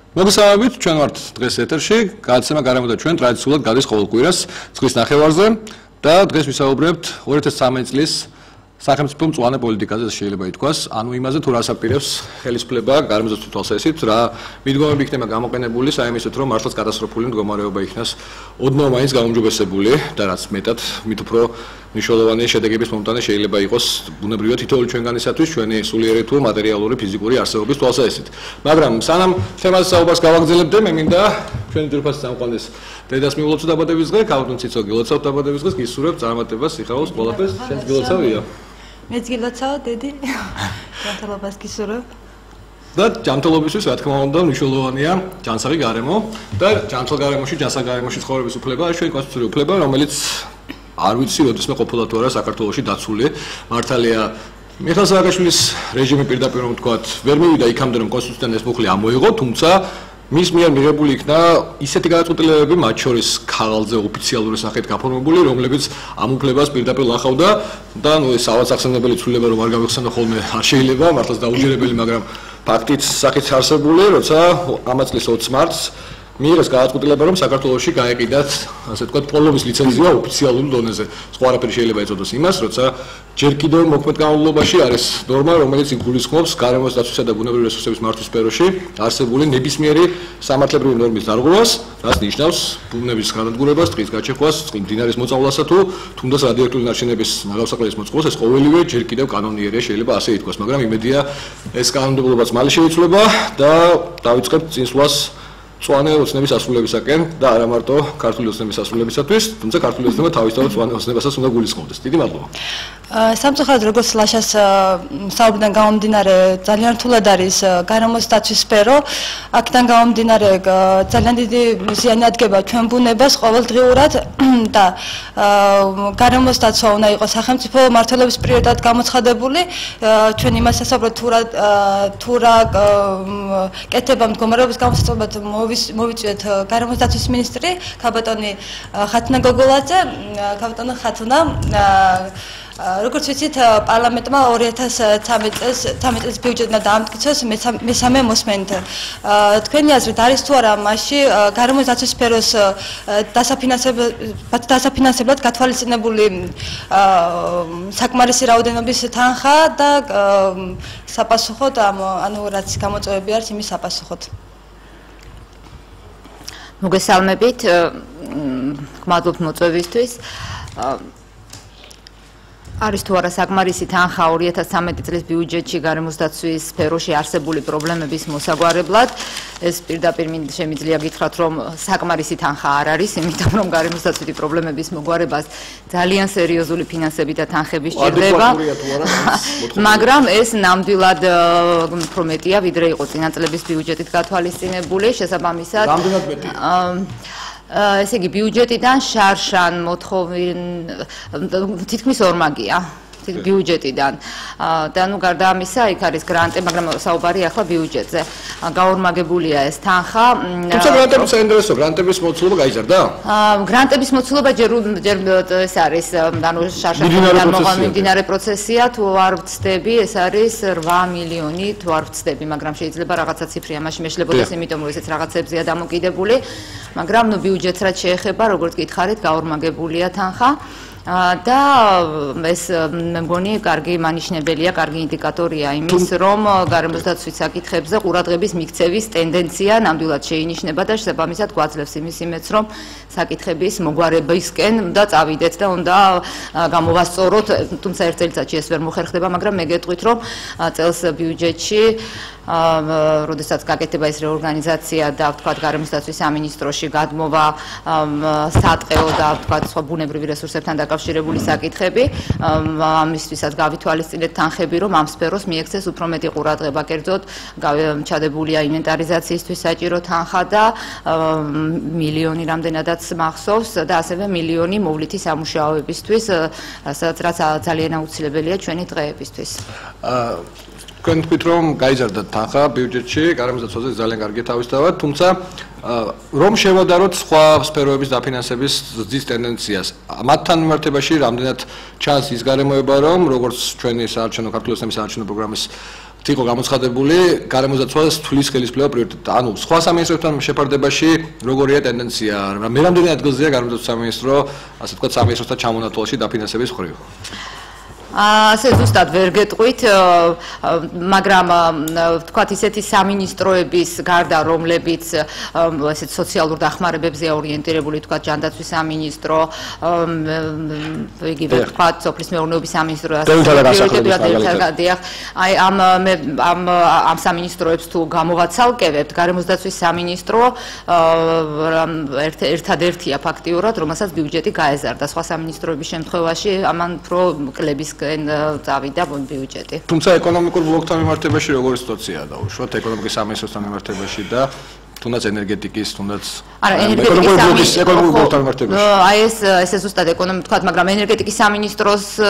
მოგესალმებით, ჩვენ ვართ დღეს ეთერში, გადაცემა გარემო და ჩვენ ტრადიციულად გადის ყოველ კვირას წყლის ნახევარზე და დღეს ვისაუბრებთ 2013 წლის სახელმწიფო მწვანე პოლიტიკაზე შეიძლება ითქვას, ანუ იმაზე თუ რას აპირებს ხელისუფლება გარემოსდაცვის თვალსაზრისით, რა მიდგომები იქნება გამოყენებული საიმედოდ რომ მართლაც კატასტროფული მდგომარეობა იქნას ოდნავ მაინც გაუმჯობესებული და რაც მეტად მით უფრო მნიშვნელოვანი შედეგების მომტანა შეიძლება იყოს ბუნებრივად თითოეული ჩვენგანისათვის ჩვენი სულიერი თუ მატერიალური ფიზიკური არსებობის თვალსაზრისით. მაგრამ სანამ თემაზე საუბარს გავაგრძელებდე, მე მინდა ჩვენი ძირფასი წამყვანის დედას მიულოცო დაბადების დღე, ქალბატონ ციცო გილოცავ დაბადების დღეს, გისურვებ წარმატებას, სიხარულს, ყველაფერს, შენს გილოცავია. მეც გილოცავ, დედი. ჯანმრთელობას გისურვებ. და ჯანმრთელობისთვის, რა თქმა უნდა, მნიშვნელოვანია ჯანსაღი გარემო და ჯანმრთელ გარემოში, ჯანსაღ გარემოში ცხოვრების უფლება, არის ჩვენი კონსტიტუციური უფლება, რომელიც არ ვიცი, როდესმე ყოფილა თუ არა საქართველოში დაცული. მართალია მიხეილ სააკაშვილის რეჟიმი პირდაპირ რომ ვთქვათ, ვერ მივიდა იქამდე რომ კონსტიტუციიდან ეს მუხლი ამოიღო, თუმცა მის მიერ მიღებული იქნა ისეთი გადაწყვეტილებები, მათ შორის ქაღალდზე ოფიციალური სახით გაფორმებული, რომლებიც ამ უფლებას პირდაპირ ლახავდა და ნუ ეს ავადმყოფელი ცვლილება რომ არ გავიხსენო ხოლმე არ შეიძლება, მართლაც დაუჯერებელი, მაგრამ ფაქტით სახით არსებული, როცა ამ წლის 20 მარტს მიიღეს გადაწყვეტილება რომ საქართველოში გაეყიდათ, ასე ვთქვათ, პოლოვის ლიცენზია ოფიციალურ დონეზე. სხვა არაფერი შეიძლება ეწოდოს იმას, როცა ჯერ კიდევ მოქმედ განმავლობაში არის ნორმა, რომელიც იგულისხმობს გარემოს დაცვისა და ბუნებრივი რესურსების მართვის სფეროში არსებული ნებისმიერი სამართლებრივი ნორმის დარღვევას, რაც ნიშნავს ბუნების განადგურებას, ტყის გაჩეხვას, მდინარის მოწავლასა თუ თუნდაც რადიოაქტიური ნარჩენების ნაგავსაყრელის მოწყობას, ეს ყოველივე ჯერ კიდევ კანონიერია, შეიძლება ასე ითქვას, მაგრამ იმედია ეს კანონმდებლობაც მალე შეიცვლება და დავიწყებთ წინსვლას მწვანე ოცნების ასრულებისაკენ და არა მარტო ქართული ოცნების ასრულებისათვის, თუმცა ქართული ოცნება თავისთავად მწვანე ოცნებასაც უნდა გულისხმობდეს. დიდი მადლობა. სამწუხაროდ როგორც ლაშას საუბრიდან გამომდინარე ძალიან რთულად არის გარემოს დაცვის სფერო. აქედან გამომდინარე ძალიან დიდი ზიანი ადგება ჩვენ ბუნებას ყოველდღიურად და გარემოს დაცვა უნდა იყოს სახელმწიფო მმართველობის პრიორიტეტად გამოცხადებული. ჩვენ იმას ვსაუბრობთ თუ რა კეთება მდგომარეობის გამოსწორებად მოვიწვიეთ გარემოს დაცვის მინისტრი ქალბატონი ხათუნა გოგოლაძე, ქალბატონო ხათუნა როგორც ვიცით, პარლამენტმა 2013 წლის ბიუჯეტმა დაამტკიცოს მესამე მოსმენით. თქვენი აზრით არის თუ არა მასში გარემოს დაცვის სფეროს დასაფინანსებლად გათვალისწინებული საკმარისი რაოდენობის თანხა და საპასუხოდ ანუ რაც გამოწვევები არის იმის საპასუხოდ. მოგესალმებით, გმადლობთ მოწვევისთვის. არის თუ არა საკმარისი თანხა 2013 წლის ბიუჯეტში გარემოს დაცვის სფეროში არსებული პრობლემების მოსაგვარებლად. ეს პირდაპირ შემიძლია გითხრათ, რომ საკმარისი თანხა არ არის, იმიტომ რომ გარემოს დაცვითი პრობლემების მოგვარებას ძალიან სერიოზული ფინანსები და თანხები სჭირდება. მაგრამ ეს ნამდვილად უფრო მეტია, ვიდრე იყო წინა წლების ბიუჯეტით გათვალისწინებული, შესაბამისად. რამდენად მეტი? ესე იგი ბიუჯეტიდან შარშან თითქმის ორმაგია ბიუჯეტიდან და ნუ გარდა ამისა იქ არის გრანტი, მაგრამ საუბარი ახლა ბიუჯეტზე. გაორმაგებულია ეს თანხა. თუმცა გრანტების საინტერესო გრანტების მოცულობა გაიზარდა? გრანტების მოცულობა ჯერ ეს არის ანუ შარშან მიმდინარე პროცესია, თუ არ ვცდები, ეს არის 8 მილიონი, თუ არ ვცდები, მაგრამ შეიძლება რაღაცა ციფრი ამაში მეშლებოდეს, იმიტომ რომ ესეც რაღაცებზეა დამოკიდებული, მაგრამ ნუ ბიუჯეტს რაც შეეხება, როგორც გითხარით, გაორმაგებულია თანხა. და ეს მე მგონი კარგი მანიშნებელია, კარგი ინდიკატორია იმის, რომ გარემოს დაცვის საკითხებზე ყურადღების მიქცევის ტენდენცია ნამდვილად შეინიშნება და შესაბამისად გვაძლევს იმის იმედს, რომ საკითხების მოგვარებისკენ უნდა წავიდეთ და უნდა გამოვასწოროთ, თუმცა ერთ წელიწადში ეს ვერ მოხერხდება, მაგრამ მე გეტყვით, რომ წელს ბიუჯეტში როდესაც გაკეთდება ეს რეორგანიზაცია და ვთქვათ გარემოს დაცვის სამინისტროში გადმოვა სატყეო და ვთქვათ სხვა ბუნებრივი რესურსებთან დაკავშირებული საკითხები, ამისთვისაც გავითვალისწინეთ თანხები, რომ ამ სფეროს მიექცეს უფრო მეტი ყურადღება, კერძოდ ჩადებულია ინვენტარიზაციისთვის საჭირო თანხა და მილიონი რამდენადაც მახსოვს და ასევე მილიონი მოვლითი სამუშაოებისთვის, რაც ძალიან აუცილებელია ჩვენი დღეებისთვის. თქვენ თქვით რომ გაიზარდა თანხა ბიუჯეტში, გარემოს დაცვაზე ძალიან კარგია თავისთავად, თუმცა რომ შევადაროთ სხვა სფეროების დაფინანსების ზრდის ტენდენციას. მათთან მიმართებაში რამდენად ჩანს ის გარემოება, რომ როგორც ჩვენი საარჩევნო ქართული ოცნების საარჩევნო პროგრამის იყო გამოცხადებული გარემოსდაცვას თulis ხელისუფლება პრიორიტეტად. ანუ სხვა სამინისტროებთან შეფარდებაში როგორია ტენდენცია? მე რამდენი ადგილზეა გარემოსდაცვის სამინისტრო, ასე ვთქვათ, სამინისტროსთან ჩამონათვალში დაფინანსების მხრივ? ასე ზუსტად ვერ გეტყვით, მაგრამ ვთქვათ ისეთი სამინისტროების გარდა რომლებიც ესეთ სოციალურ დახმარებებზე ორიენტირებული, ვთქვათ ჯანდაცვის სამინისტრო, იგივე ვთქვათ სოფლის მეურნეობის სამინისტრო, აი ამ სამინისტროებს თუ გამოვაცალკევებთ, გარემოსდაცვის სამინისტრო ერთადერთია ფაქტიურად, რომელსაც ბიუჯეტი გაეზარდა. სხვა სამინისტროების შემთხვევაში ამან უფრო კლების წავიდა ბიუჯეტი. თუმცა ეკონომიკურ ბლოკთან მიმართებაში როგორი სიტუაციაა დაუშვათ ეკონომიკის სამინისტროსთან მიმართებაში და თუნდაც ენერგეტიკის, თუნდაც ეკონომიკურ ბლოკთან მიმართებაში. აი ესე ზუსტად ეკონომიკა თქვა, მაგრამ ენერგეტიკის სამინისტროს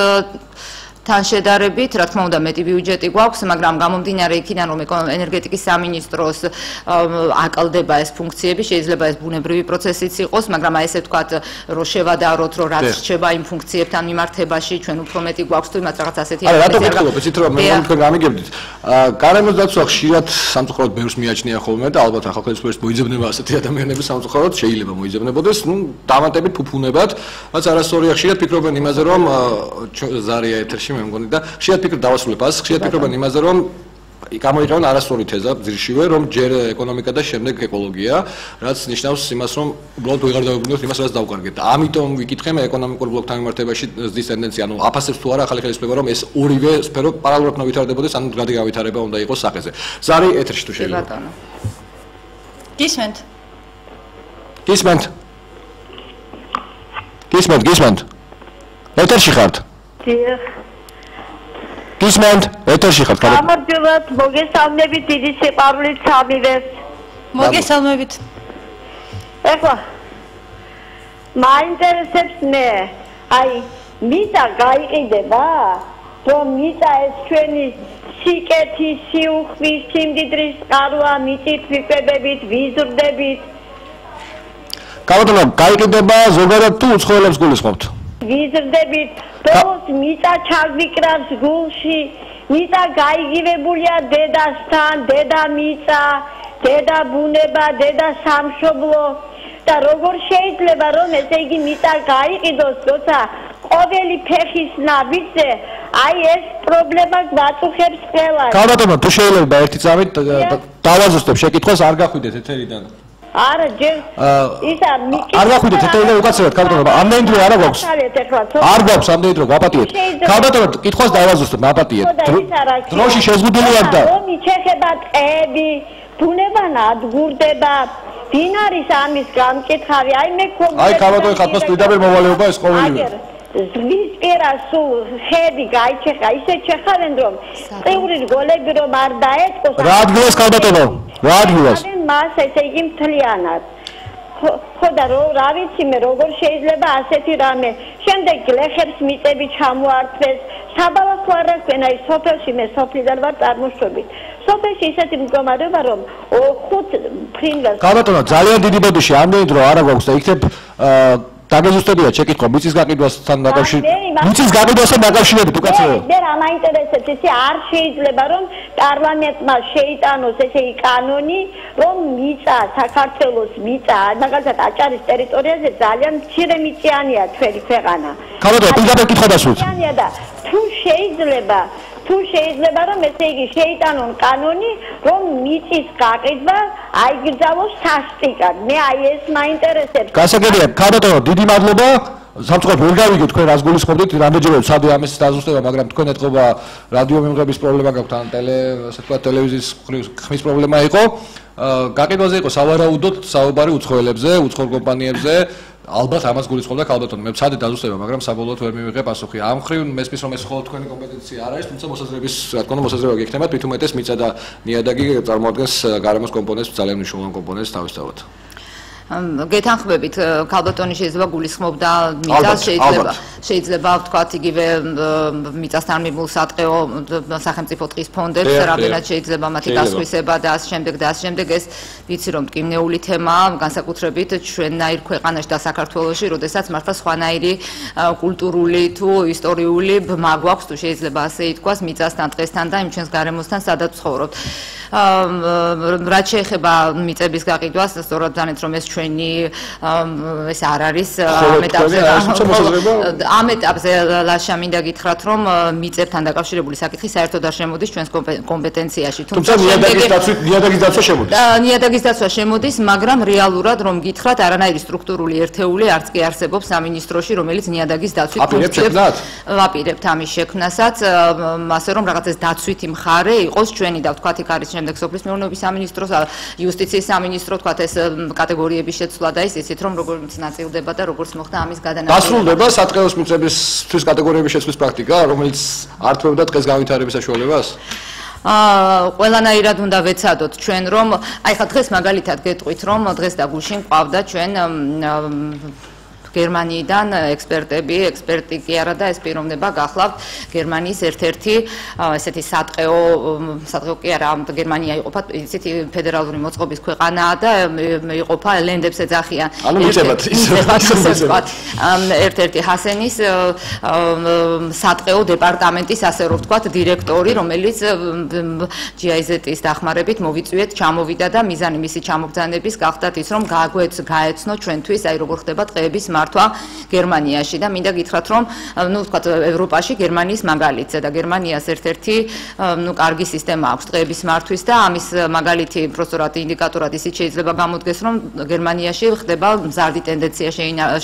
თან შედარებით, რა თქმა უნდა, მეტი ბიუჯეტი გვაქვს, მაგრამ გამომდინარე იქიდან, რომ ენერგეტიკის სამინისტროს აკლდება ეს ფუნქციები, შეიძლება ეს ბუნებრივი პროცესიც იყოს, მაგრამ აი ესე ვთქვათ, რომ შევადაროთ, რომ რაც რჩება იმ ფუნქციებთან მიმართებაში, ჩვენ უფრო მეტი გვაქვს თუ იმას რაღაც ასეთი არა, რატო გითხულობ, იცით რომ მე თქვენ გამიგებდით. გარემოსდაცვა ხშირად სამწუხაროდ ბევრს მიაჩნია ხოლმე და ალბათ ახალ ხელისუფლებას მოიძებნება ასეთი ადამიანები სამწუხაროდ შეიძლება მოიძებნებოდეს, ნუ დამატებით ფუფუნებად, რაც არასწორია, ხშირად ფიქრობენ იმაზე, რომ ზარია ეთერში მე მგონი და ხშირად ფიქრობ დავასრულებ ას, ხშირად ფიქრობენ იმაზე, რომ გამოიყენონ არასწორი თეზა ძირშივე, რომ ჯერ ეკონომიკა და შემდეგ ეკოლოგია, რაც ნიშნავს იმას, რომ უბრალოდ ვეღარ დავუბრუნოთ იმას, რაც დავკარგეთ. და ამიტომ ვიკითხე მე ეკონომიკურ ბლოკთან მიმართებაში ზრდის ტენდენცია, ანუ აფასებს თუ არა ახალი ხელისუფლება, რომ ეს ორივე სფერო პარალელურად მოვითარდებოდეს, ანუ გადი გავითარება უნდა იყოს სახეზე. ზარი ეთერში თუ შეიძლება. გისმენთ. ეთერში ხართ? დიახ. გისმენთ, ეთერში ხართ? გამარჯობათ, მოგესალმებით, დიდი სიყვარულით სამივეს. მოგესალმებით. ეხლა მაინტერესებს მე, აი, მიწა გაიყიდება, რომ მიწა ეს ჩვენი სიკეთის, სიუხვის, სიმდიდრის წყაროა, მიწით ვიკვებებით, ვიზრდებით. გამოდონა, გაიყიდება ზოგადად თუ უცხოელებს გულისხმობთ? ვიზრდებით, ბოლოს მიწა ჩაგვიკრავს გულში, მიწა გაიგივებულია დედასთან, დედა მიწა, დედა ბუნება, დედა სამშობლო და როგორ შეიძლება რომ ესე იგი მიწა გაიყიდოს, როცა ყოველი ფეხის ნაბიჯზე აი ეს პრობლემა გვაწუხებს ყველას. გამოდონა, თუ შეიძლება ერთი წამით დავაზუსტებ შეკითხვას, არ გახვიდეთ ეთერიდან. არა, ჯერ ისა არ გახვიდეთ ეთერიდან უკაცრავად, გამოდონა, ამდენი დრო არა გვაქვს. არ გვაქვს ამდენი დრო, გაპატიეთ. გამოდონა, კითხვას დავაზუსტებ, მაპატიეთ. დროში შეზღუდული არ და ომი ჩეხება ტყეები, ბუნება ნადგურდება. ვინ არის ამის გამკითხავი? აი მე აი გამოდონა, ხათმას პირდაპირ მოვალეობა ეს ყოველივე. ზღვის პირა სულ ხეები გაიჩეხა, ისე ჩეხავენ რომ წევრი რგოლები რომ არ დაეწყოს. რა ადგილას გამოდონა? რა ადგილას? მას ესე იგი მთლიანად. ხო და რა ვიცი მე როგორ შეიძლება ასეთი რამე. შემდეგ გლეხებს მიწები ჩამოართვეს. საბალახო არ აქვს აი სოფელში მე სოფლიდან ვარ წარმოშობით. სოფელში ისეთი მდგომარეობა რომ 5 ფრინველს. გამოდონა, ძალიან დიდი ბოდიში ამდენი დრო არა გვაქვს და იქნებ დაგეზუსტებია შეკითხვა მიწის გაყიდვასთან დაკავშირებით. მიწის გაყიდვასთან დაკავშირებით უკაცრავად. მე რა მაინტერესებს ისე არ შეიძლება რომ პარლამენტმა შეიტანოს ესე იგი კანონი რომ მიწა საქართველოს მიწა მაგალითად აჭარის ტერიტორიაზე ძალიან მცირე მიწიანია ჩვენი ქვეყანა. გამოდონა, პირდაპირ კითხვა დასვით. და თუ შეიძლება რომ ესე იგი შეიტანონ კანონი რომ მიწის გაყიდვა აიგრძელოს სასტიკად. მე აი ეს მაინტერესებს. გასაგებია, გამოდონა, დიდი მადლობა. სამწუხაროდ ვერ გავიგეთ თქვენ რას გულისხმობთ, რამდენჯერმე ვცადე ამის დაზუსტება, მაგრამ თქვენ ეთყობა რადიო მიმღების პრობლემა გაქვთ ან ასე ვთქვათ ტელევიზიის ხმის პრობლემა იყო. გაყიდვაზე იყო სავარაუდოდ საუბარი უცხოელებზე, უცხოელ კომპანიებზე. ალბათ ამას გულისხმობდა ქალბატონი. მე ვცადე დაზუსტება, მაგრამ საბოლოოდ ვერ მივიღე პასუხი. ამ მხრივ მესმის რომ ეს მხოლოდ თქვენი კომპეტენცია არ არის, თუმცა მოსაზრების, რა თქმა უნდა, მოსაზრება გექნება, თვით უმეტეს მიწა და ნიადაგი წარმოადგენს გარემოს კომპონენტს, ძალიან მნიშვნელოვან კომპონენტს თავისთავად. გეთანხმებით ქალბატონი შეიძლება გულისხმობდა მიწას შეიძლება ვთქვათ იგივე მიწასთან მიმულ სატყეო სახელმწიფო ტყის ფონდებს რამდენად შეიძლება მათი გასხვისება და ამ შემდეგ ეს ვიცი რომ მტკივნეული თემაა განსაკუთრებით ჩვენნაირ ქვეყანაში და საქართველოში როდესაც მართლა სხვანაირი კულტურული თუ ისტორიული ბმა გვაქვს თუ შეიძლება ასე ითქვას მიწასთან ტყესთან და იმ ჩვენს გარემოსთან სადაც ცხოვრობთ რაც შეეხება მიწების გაყიდვას სწორად ძანეთ რომ ეს ჩვენი ეს არ არის ამ ეტაპზე ლაშა მინდა გითხრათ რომ მიწებთან დაკავშირებული საკითხი საერთოდ არ შემოდის ჩვენს კომპეტენციაში თუმცა ნიადაგის დაცვა შემოდის ნიადაგის დაცვა შემოდის მაგრამ რეალურად რომ გითხრათ არანაირი სტრუქტურული ერთეული არც კი არსებობს სამინისტროში რომელიც ნიადაგის დაცვით ვაპირებთ ამის შექმნასაც ასე რომ რაღაც ეს დაცვითი მხარე იყოს ჩვენი და ვთქვათ იქ არის შემდეგ სოფლის მეურნეობის სამინისტროს იუსტიციის სამინისტრო ვთქვათ ეს კატეგორიების შეცვლა და იცით რომ როგორც ნაწილდება და როგორც მოხდა ამის გადანაწილება დასრულდება სატყეოს მიწებისთვის კატეგორიების შეცვლის პრაქტიკა რომელიც ართმევდა დღეს განვითარების საშუალებას ყველანაირად უნდა ვეცადოთ ჩვენ რომ აი ხა დღეს მაგალითად გეტყვით რომ დღეს და გუშინ ყავდა ჩვენ გერმანიიდან ექსპერტი კი არა და ეს პიროვნება გახლავთ გერმანიის ერთ-ერთი ესეთი სატყეო კი არა გერმანია იყოფა ისეთი ფედერალური მოწყობის ქვეყანაა და იყოფა ლენდებს ეძახიან ერთ-ერთი ჰასენის სატყეო დეპარტამენტის ასე რომ ვთქვათ დირექტორი რომელიც GIZ-ის დახმარებით მოვიწვიეთ ჩამოვიდა და მიზანი მისი ჩამოგზავნების გახდათ ის რომ გაეცნო ჩვენთვის აი როგორ ხდება ტყეების მართვა გერმანიაში და მინდა გითხრათ რომ ნუ ვთქვათ ევროპაში გერმანიის მაგალითზე და გერმანიას ერთ-ერთი ნუ კარგი სისტემა აქვს ტყეების მართვის და ამის მაგალითი პროსტორატი ინდიკატორად ისიც შეიძლება გამოდგეს რომ გერმანიაში ხდება მზარდი ტენდენცია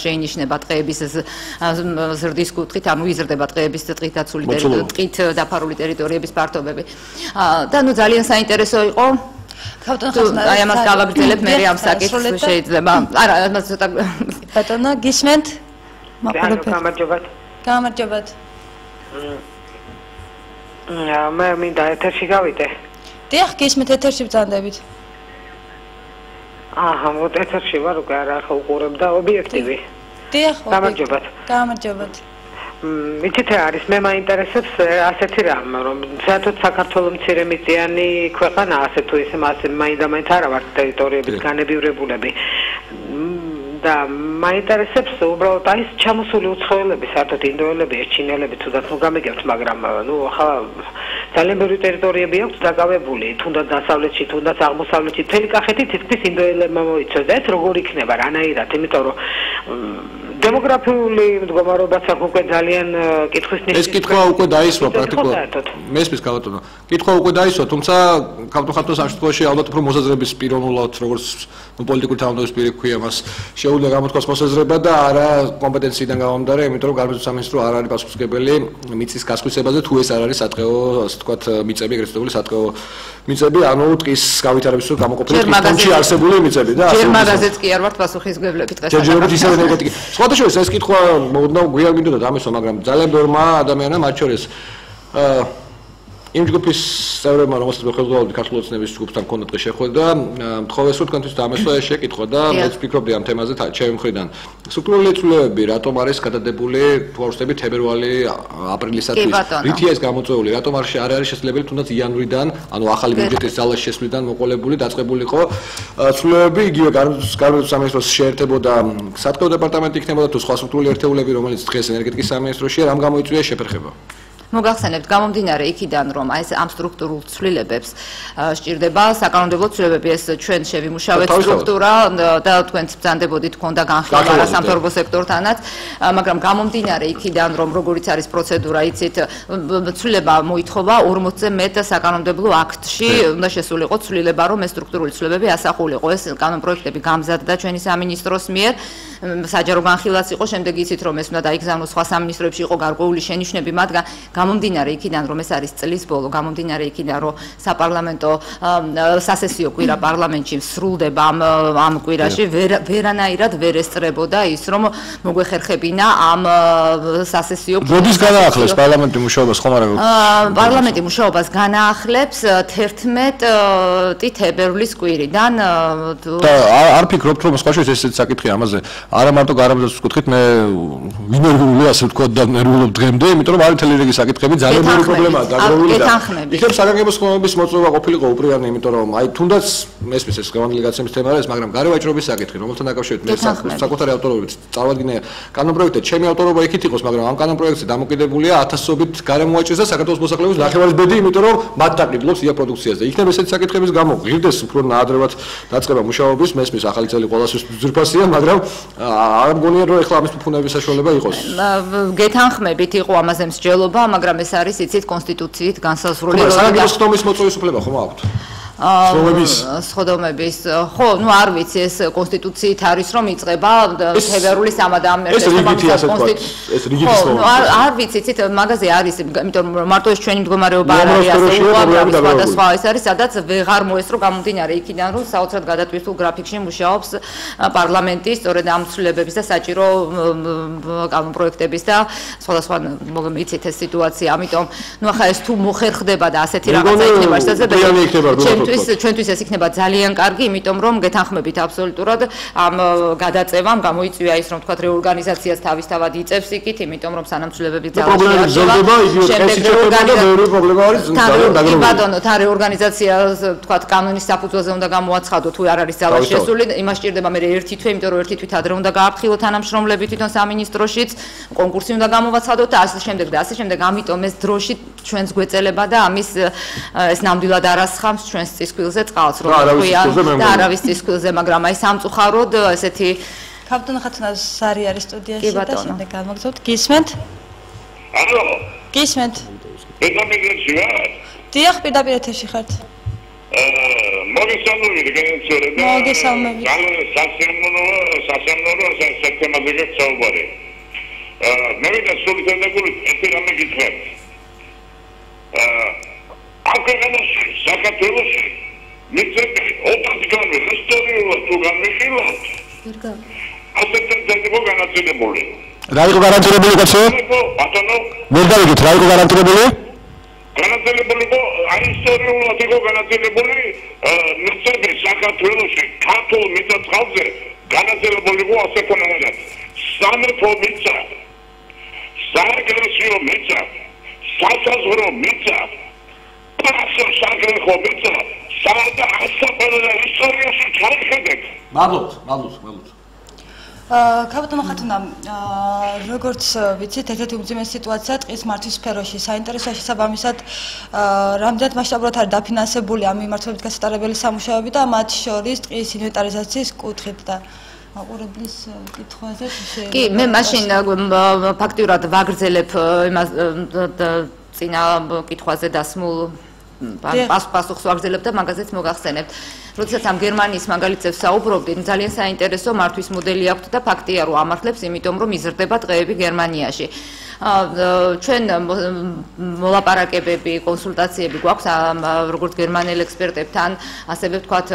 შეინიშნება ტყეების ზრდის კუთხით ანუ იზრდება ტყეების ტყით დაცული ტყით დაფარული ტერიტორიების ფართობები და ნუ ძალიან საინტერესო იყო აი ამას გავაგრძელებ მე ამ საკითხს შეიძლება არა ამას ცოტა ბატონო გისმენთ გამარჯობათ მე მინდა ეთერში გავიდე დიახ გისმენთ ეთერში ბრძანდებით აჰა მოთ ეთერში ვარ უკვე არა ხო უყურებ და ობიექტივი დიახ გამარჯობათ მითით არის მე მაინტერესებს ასეთი რამ რომ საერთოდ საქართველოს მცირემიწიანი ქვეყანა ასე თუ ისე მაინდა-მაინც არა ვართ ტერიტორიების განებივრებულები და მაინტერესებს უბრალოდ აი ჩამოსული უცხოელები საერთოდ ინდოელები ჩინელები თუნდაც ნუ გამიგებთ მაგრამ ნუ ახლა ძალიან ბევრი ტერიტორიები აქვს დაკავებული თუნდაც დასავლეთში თუნდაც აღმოსავლეთში მთელი კახეთი თითქმის ინდოელებმა მოიცვა და ეს როგორ იქნება რანაირად იმიტომ რომ დემოგრაფიული მდგომარეობაც აქ უკვე ძალიან კითხვის ნიშნავს. ეს კითხვა უკვე დაისვა პრაქტიკულად. მესმის ქალბატონო. კითხვა უკვე დაისვა, თუმცა ქალბატონო ამ შემთხვევაში ალბათ უფრო მოსაზრების პიროვნულად, როგორც პოლიტიკური თანამდებობის პირი ქვია მას, შეუძლია გამოთქვას მოსაზრება და არა კომპეტენციიდან გამომდინარე, იმიტომ რომ გარკვეულ სამინისტრო არ არის პასუხისმგებელი მიწის გასხვისებაზე, თუ ეს არ არის სატყეო, ასე ვთქვათ, მიწები, ეგრეთ წოდებული სატყეო მიწები, ანუ ტყის გავითარების გამოყოფილი ტყის არსებული მიწები და ასე. ჯერ მაგაზეც კი არ ვართ პასუხისმგებლები დღეს. ჯერჯერობით ისევ ენერგეტიკი. სხვადასხვა ეს კითხვა მოდნავ გვიან მინდოდა დამესვა, მაგრამ ძალიან ბევრმა ადამიანმა მათ შორის იმ ჯგუფის წევრებმა, რომელსაც მე ხელმძღვანელი ქართული ოცნების ჯგუფთან მქონდა დღეს შეხვედრა, მთხოვეს რომ თქვენთვის დამესვა ეს შეკითხვა და მეც ვფიქრობდი ამ თემაზე ჩემი მხრიდან. სტრუქტურული ცვლილებები რატომ არის გადადებული თვალსწრაფი თებერვალი აპრილისათვის? რითია ეს გამოწვეული? რატომ არ არის შესაძლებელი თუნდაც იანვრიდან, ანუ ახალი ბიუჯეტის ძალას შესვლიდან მოყოლებული, დაწყებულიყო ცვლილებები, იგივე გარკვეულ სამინისტროს შეერთებოდა სატყეო დეპარტამენტი იქნებოდა თუ სხვა სტრუქტურული ერთეულები, რომელიც დღეს ენერგეტიკის სამინისტროშია, რამ გამოიწვია შეფერხება? მოგახსენებთ გამომდინარე იქიდან რომ აი ეს ამ სტრუქტურულ ცვლილებებს სჭირდება საკანონმდებლო ცვლილებები ეს ჩვენ შევიმუშავეთ სტრუქტურა და თქვენც ბრძანდებოდით ქონდა განხილვა არასამთავრობო სექტორთანაც მაგრამ გამომდინარე იქიდან რომ როგორიც არის პროცედურა იცით ცვლილება მოითხოვა 40-ზე მეტ საკანონმდებლო აქტში უნდა შესულიყო ცვლილება რომ ეს სტრუქტურული ცვლილებები ასახულიყო ეს კანონპროექტები გამზადდა ჩვენი სამინისტროს მიერ საჯარო განხილვაც იყო შემდეგ იცით რომ ეს უნდა დაიგზავნოს სხვა სამინისტროებში იყო გარკვეული შენიშვნები მათგან გამომდინარე იქიდან რომ ეს არის წლის ბოლო, გამომდინარე იქიდან რომ საპარლამენტო სასესიო კვირა პარლამენტში სრულდება ამ კვირაში ვერანაირად ვერ ესწრებოდა ის რომ მოგვეხერხებინა ამ სასესიო როდის განაახლებს პარლამენტი მუშაობას ხომ არა? პარლამენტი მუშაობას განაახლებს 11 თებერვლის კვირიდან და არ ფიქრობთ რომ სხვა შეიძლება ესეც საკითხი ამაზე არა მარტო გარემოძებს ვკითხით მე ვინერვული ასე ვთქვათ და ნერვულობ დღემდე იმიტომ რომ არის თელი რიგი საკითხები ძალიან ბევრი პრობლემაა დაგროვილი და იქნებ საგანგებო ხმების მოწვევა ყოფილიყო უპრიანი იმიტომ რომ აი თუნდაც მესმის ეს გევანდელი გაცემის თემა არის მაგრამ გარევაჭრობის საკითხი რომელთან დაკავშირებით მე საკუთარი ავტორობით წავადგინე კანონპროექტზე ჩემი ავტორობა იქით იყოს მაგრამ ამ კანონპროექტზე დამოკიდებულია ათასობით გარემოაჭრის და საქართველოს მოსახლეობის ნახევარის ბედი იმიტომ რომ მათ დაყიდლობს ია პროდუქციაზე იქნებ ესეთი საკითხების გამო ღირდეს უფრო ნაადრევად დაწყება მუშაობის მესმის ახალი წელი ყოველთვის ძვირფასია მაგრამ არ მგონია რომ ეხლა ამის ფუფუნების საშუალება იყოს გეთანხმებით იყო ამაზე მსჯელობა მაგრამ ეს არის იცით კონსტიტუციით განსაზღვრული რომ საგანგებო ხმის მოწვევის უფლება ხომ აქვთ სხდომების ხო ნუ არ ვიცი ეს კონსტიტუციით არის რომ იწყება თებერვლის 3-ამდე ეს რიგითის არ ვიცი იცით მაგაზე არის იმიტომ რომ მარტო ეს ჩვენი მდგომარეობა არ არის ასე უამრავი სხვადასხვა ეს არის სადაც ვეღარ მოესწრო გამომდინარე იქიდან რომ საოცრად გადატვირთულ გრაფიკში მუშაობს პარლამენტი სწორედ ამ ცვლილებების და საჭირო კანონპროექტების და სხვადასხვა იცით ეს სიტუაცია ამიტომ ნუ ახლა ეს თუ მოხერხდება და ასეთი რაღაცა იქნება შესაძლებელი ჩვენთვის ეს იქნება ძალიან კარგი, იმიტომ რომ გეთანხმებით აბსოლუტურად ამ გადაწევამ გამოიწვია ის რომ თქვა რეორგანიზაციას თავისთავად იწევს იქით, იმიტომ რომ სანამცველებები ძალაში აღება, თან რეორგანიზაციას თქვა კანონის საფუძველზე უნდა გამოაცხადო თუ არ არის ძალაში შესული, იმას ჭირდება მე ერთი თვე, იმიტომ რომ ერთი თვით ადრე უნდა გააფრთხილო თანამშრომლები თვითონ სამინისტროშიც, კონკურსი უნდა გამოვაცხადოთ და ასე შემდეგ, ამიტომ ეს დროში ჩვენს გვეწელება და ამის ეს ნამდვილად არასხამს ჩვენს წისქვილზე წყალს რომ თქვია და არავის წისქვილზე მაგრამ აი სამწუხაროდ ესეთი კაპიტან ხათუნას სარი არის სტუდიაში და შემდეგ გამოგზავნოთ გისმენთ ალო გისმენთ პირდაპირ დიახ პირდაპირ ეთერში ხართ მოგესალმებით სასემნორო სექტემაზე საუბარი მე ვიდა სულისენდებული ერთი რამე გითხრათ აკეთებაში საქართველოში მიწები ოპტიკალურ ისტორიულად თუ განვიხილავთ ასეთი ძეგლი განაწილებული რა იყო გარანტირებული კაცო? ბატონო ვერ დავიგეთ რა იყო გარანტირებული? განაწილებული აი ისტორიულად იყო განაწილებული მიწები საქართველოში ქართულ მიწათყალზე განაწილებული იყო ასე კონერად სამეფო მიწა საეკლესიო მიწა სასაზღვრო მიწა პასო საგრეხო მიწა სადა ასაკონა ისტორიაში ჩაიხედეთ მადლობთ კაპიტან ხათუნა როგორც ვიცით ერთ-ერთი უმძიმესი სიტუაცია ტყის მართვის სფეროში საინტერესოა შესაბამისად რამდენად მასშტაბურად არის დაფინანსებული ამ მიმართულებით გასატარებელი სამუშაოები და მათ შორის ტყის ინვენტარიზაციის კუთხით და აყურებლის კითხვაზე კი მე მაშინ ფაქტიურად ვაგრძელებ იმას წინა კითხვაზე დასმულ პასუხს ვაგრძელებ და მაგაზეც მოგახსენებთ. როდესაც ამ გერმანიის მაგალითებს საუბრობდით, ძალიან საინტერესო მართვის მოდელი აქვთ და ფაქტია რომ ამართლებს, იმიტომ რომ იზრდება ტყეები გერმანიაში. ჩვენ მოლაპარაკებები, კონსულტაციები გვაქვს როგორც გერმანელ ექსპერტებთან, ასევე ვთქვათ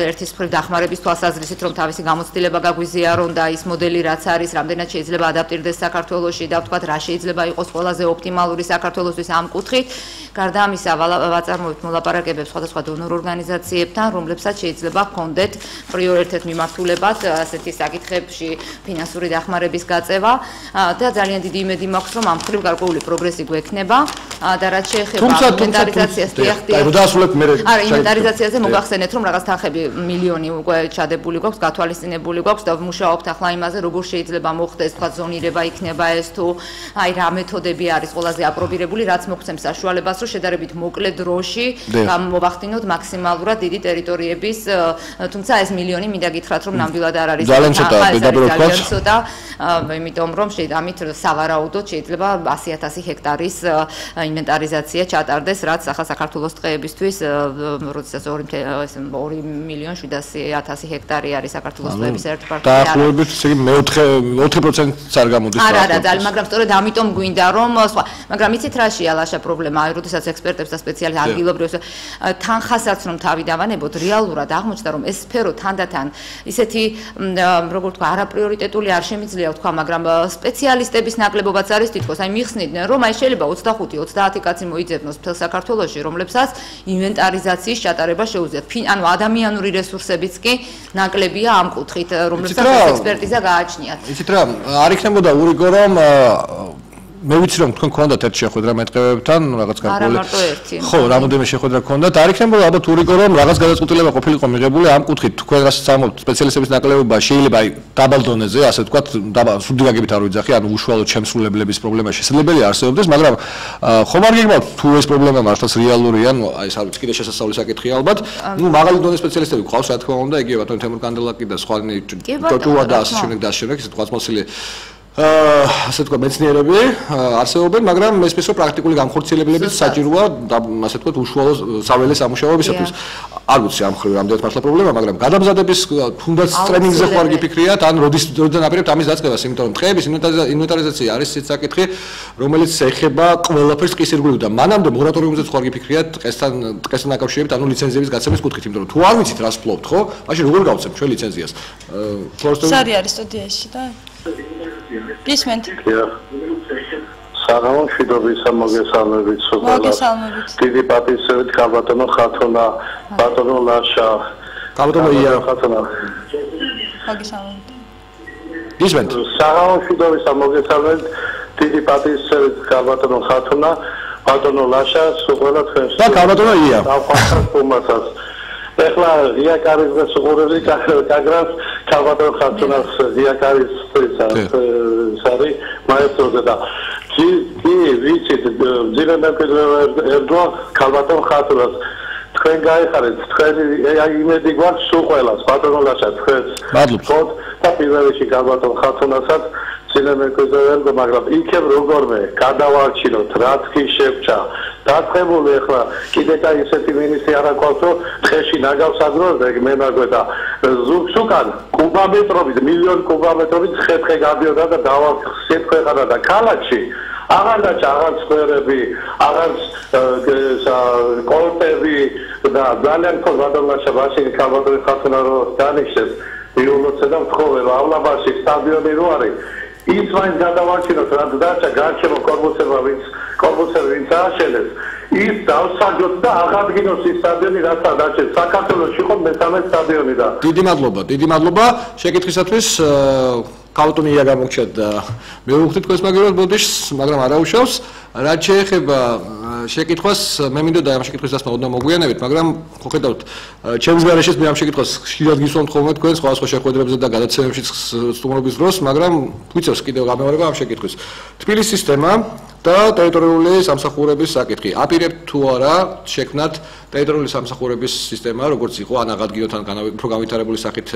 ერთის მხრივ დახმარების თვალსაზრისით, რომ თავისი გამოცდილება გაგვიზიარონ და ის მოდელი რაც არის, რამდენად შეიძლება ადაპტირდეს საქართველოში და ვთქვათ რა შეიძლება იყოს ყველაზე ოპტიმალური საქართველოსთვის ამ კუთხით. გარდა ამისა, ვაწარმოებთ მოლაპარაკებებს სხვადასხვა დონორ ორგანიზაციებთან, რომლებსაც შეიძლება ჰქონდეთ პრიორიტეტ მიმართულებად ასეთი საკითხებში ფინანსური დახმარების გაწევა და ძალიან დიდი იმედი მაქვს, რომ ამ მხრივ გარკვეული პროგრესი გვექნება და რაც შეეხება ინვენტარიზაციას, ინვენტარიზაციაზე მოგახსენეთ, რომ რაღაც თანხები მილიონი უკვე ჩადებული გვაქვს, გათვალისწინებული გვაქვს და ვმუშაობთ ახლა იმაზე, როგორ შეიძლება მოხდეს, თქვა ზონირება იქნება ეს თუ აი რა მეთოდები არის ყველაზე აპრობირებული, რაც მოგცემს საშუალებას, რომ შედარებით მოკლე დროში მოვახდინოთ მაქსიმალურად დიდი ტერიტორიების, თუმცა ეს მილიონი მინდა გითხრათ, რომ ნამდვილად არ არის ძალიან ცოტა. იმიტომ რომ ამით სავარაუდოდ შეიძლება 100,000 ჰექტარის ინვენტარიზაცია ჩატარდეს, რაც ახლა საქართველოს ტყეებისთვის, როდესაც 2,700,000 ჰექტარი არის საქართველოს ტყეების ერთ პარტია. დაახლოებით ისე 4%-ს არ გამოდის. არა, ძალიან, მაგრამ სწორედ ამიტომ გვინდა რომ სხვა, მაგრამ იცით რაშია ლაშა პრობლემა, როდესაც ექსპერტებს და სპეციალისტებს ადგილობრივს თანხასაც რომ თავი დავანებოთ, რეალურად აღმოჩნდა რომ ეს სფერო თანდათან ისეთი როგორ თქვა, არაპრიორიტეტული არ შემიძლია ვთქვა, მაგრამ სპეციალისტების ნაკლებობაც არის თითქოს, აი მიხსნიდნენ რომ აი შეიძლება 25-30 კაცი მოიძებნოს მთელ საქართველოში, რომლებსაც ინვენტარიზაციის ჩატარება შეუძლიათ. ანუ ადამიანური რესურსებიც კი ნაკლებია ამ კუთხით, რომლებსაც ექსპერტიზა გააჩნიათ. იცით რა, არ იქნებოდა ურიგო რომ მე ვიცი რომ თქვენ გქონდათ ერთ შეხვედრა მეტყევებთან, რაღაც გარკვეული. არა მარტო ერთი. ხო, რამოდენიმე შეხვედრა გქონდათ. არ იქნებოდა ალბათ ურიგო რომ რაღაც გადაწყვეტილება ყოფილიყო მიღებული ამ კუთხით. თქვენ რასაც ამბობთ, სპეციალისტების ნაკლებობა შეიძლება აი დაბალ დონეზე, ასე ვთქვათ, სრული გაგებით არ ვიძახი, ანუ უშუალოდ შემსრულებლების პრობლემა შესაძლებელია არსებობდეს, მაგრამ ხომ არ გიგებავთ თუ ეს პრობლემა მართლაც რეალურია, ანუ აი ეს არის კიდე შესასწავლის საკითხია ალბათ. ნუ მაღალი დონის სპეციალისტები გყავს, რა თქმა უნდა, იგივე ბატონ თემურ კანდელაკი და სხვანი ჭოჭუა და ასე შემდეგ და ასე შემდეგ, ისეთ ყვაწმოსილი ასე თქვა მეცნიერები არსებობენ, მაგრამ მესმის რომ პრაქტიკული განხორციელებილებიც საჭიროა ასე თქვა უშუალო საველე სამუშაოებისათვის. არ ვიცი ამ ხრივ რამდენად მართლა პრობლემა, მაგრამ გადამზადების თუნდაც ტრენინგზე ხوار გიფიქრიათ, ან როდიდან აპირებთ ამის დაწყებას, იმიტომ რომ ტყეების ინვენტარიზაცია არის ისეთი საკითხი, რომელიც ეხება ყველაფერს ტყის ირგვლივ და მანამდე მორატორიუმზე ხوار გიფიქრიათ ტყესთან დაკავშირებით, ანუ ლიცენზიების გაცემის კუთხით, იმიტომ რომ თუ არ ვიცით რას ფლობთ, ხო? მაშინ როგორ გავცემთ ჩვენ ლიცენზიას? სარი არის სტუდიაში და გისმენთ? საღამო მშვიდობისა მოგესალმებით სულელას. დიდი პატივისცემით ქალბატონო ხათუნა, ბატონო ლაშა. ქალბატონო ია ხათუნა. მოგესალმებით. გისმენთ? საღამო მშვიდობისა მოგესალმებით დიდი პატივისცემით ქალბატონო ხათუნა, ბატონო ლაშა, სულელას თქვენს. და ქალბატონო ია. დავხატავ თუმასაც. ეხლა რიაკარის და სუღურები კაგრას ქალბატონ ხათუნას რიაკარის სარი მაესტროზე და კი ვიცით ძირე მემკვიდრე ერდვა ქალბატონ ხათუნას თქვენ გაიხარეთ თქვენი იმედი გვაქვს სულ ყველას ბატონო ლაშა თქვენს მადლობთ და პირველ რიგში ქალბატონ ხათუნასაც ძირე მემკვიდრე ერდვა მაგრამ იქებ როგორმე გადავარჩინოთ რაც კი შეგვჭა დაწყებული ახლა კიდე კაი ისეთი მინისტრი არ აქვს რომ ხეში ნაგავს აგროვებდა მე მაგვედა ზუგს უკან კუბამეტრობით მილიონ კუბამეტრობით ხეთხე გადიოდა და დავახსეთ ქვეყანა და ქალაქში აღარ დაჭა აღარ სკვერები აღარ კორტები და ძალიან ხო ბადალაშა ვასილი ქალბატონი ხათუნა რო დანიშნეს იულოცე და მთხოვება ავლაბაში სტადიონი რო არის ის მაინც გადავარჩინოთ რაც დაჭა გარჩევო კორპუსები ვინც ააშენეს ის დავსაჯოთ და აღადგინოს ის სტადიონი რაც დაჭეს საქართველოში ხო მესამე სტადიონი და დიდი მადლობა შეკითხვისათვის ქალბატონი ია გამოგჩათ და მე ვუხდით თქვენს მაგერად ბოდიშს მაგრამ არაუშავს რაც შეეხება შეკითხვას მე მინდოდა ამ შეკითხვის დასმა უნდა მოგვიანებით მაგრამ ხო ხედავთ ჩემს გარეშეც მე ამ შეკითხვას ხშირად გისვამთ ხოლმე თქვენ სხვა შეხვედრებზე და გადაცემებში სტუმრობის დროს მაგრამ გვიწევს კიდევ გამეორება ამ შეკითხვის თბილისის სისტემა და ტერიტორიული სამსახურების საკითხი აპირებთ თუ არა შექმნათ ტერიტორიული სამსახურების სისტემა როგორც იყო ან აღადგინოთ ან უფრო განვითარებული სახით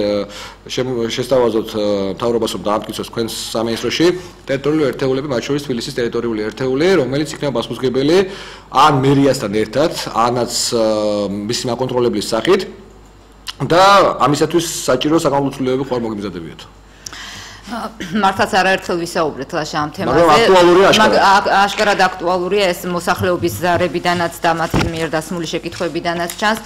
შესთავაზოთ მთავრობას რომ დაამტკიცოს თქვენს სამინისტროში ტერიტორიული ერთეულები მათ შორის თბილისის ტერიტორიული ერთეული რომელიც იქნება პასუხისმგებელი ან მერიასთან ერთად ანაც მისი მაკონტროლებლის სახით და ამისათვის საჭირო საკანონმდებლო ხوار მოგემზადებიათ მართლაც არაერთხელ ვისაუბრეთ ლაშა ამ თემაზე. მაგრამ აქტუალურია აშკარად აქტუალურია ეს მოსახლეობის ზარებიდანაც და მათი მიერ დასმული შეკითხვებიდანაც ჩანს.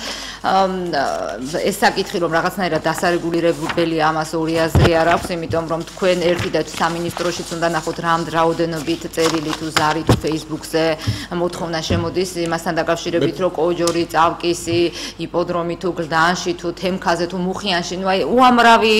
ეს საკითხი რომ რაღაცნაირად დასარეგულირებელია ამას ორი აზრი არ აქვს, იმიტომ რომ თქვენ ერთი და სამინისტროშიც უნდა ნახოთ რაოდენობით წერილი თუ ზარი თუ Facebook-ზე მოთხოვნა შემოდის იმასთან დაკავშირებით რომ კოჯორი, წავკისი, იპოდრომი თუ გლდანში თუ თემქაზე თუ მუხიანში, ნუ აი უამრავი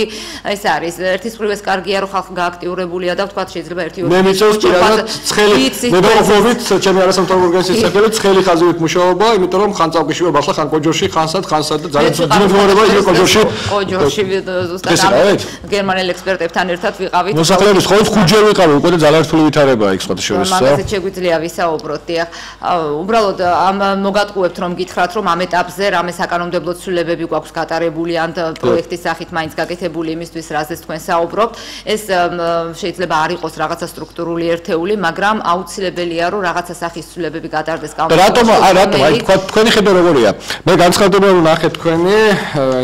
ეს არის ერთის მხრივ კარგია რომ ხალხი გააქტიურებულია და ვთქვათ შეიძლება ერთი ორი მე მიწევს პირადად ცხელი მე დავხობით ჩემი არასამთავრობო ორგანიზაციის სახელით ცხელი ხაზივით მუშაობა იმიტომ რომ ხან წავკიში ვარ მართლა ხან კოჯორში ხან ხანსად და ძალიან ძნელდება ის კოჯოში. კოჯოში ზუსტად გერმანელ ექსპერტებთან ერთად ვიყავით. მოსახლეობის მხოლოდ 5 ჯერ ვიყავი უკვე და ძალიან რთული ვითარებაა იქ სხვათა შორის. მაგაზე შეგვიძლია ვისაუბროთ, დიახ. უბრალოდ ამ მოგატყუებთ რომ გითხრათ რომ ამ ეტაპზე რამე საკანონმდებლო ცვლილებები გვაქვს გატარებული ან პროექტის სახით მაინც გაკეთებული იმისთვის რაზეც თქვენ საუბრობთ. ეს შეიძლება არ იყოს რაღაცა სტრუქტურული ერთეული, მაგრამ აუცილებელია რომ რაღაცა სახის ცვლილებები გატარდეს კანონმდებლობაში. რატომ აი თქვენი ხედვა როგორია? მე განცხადება რომ ნახეთ თქვენი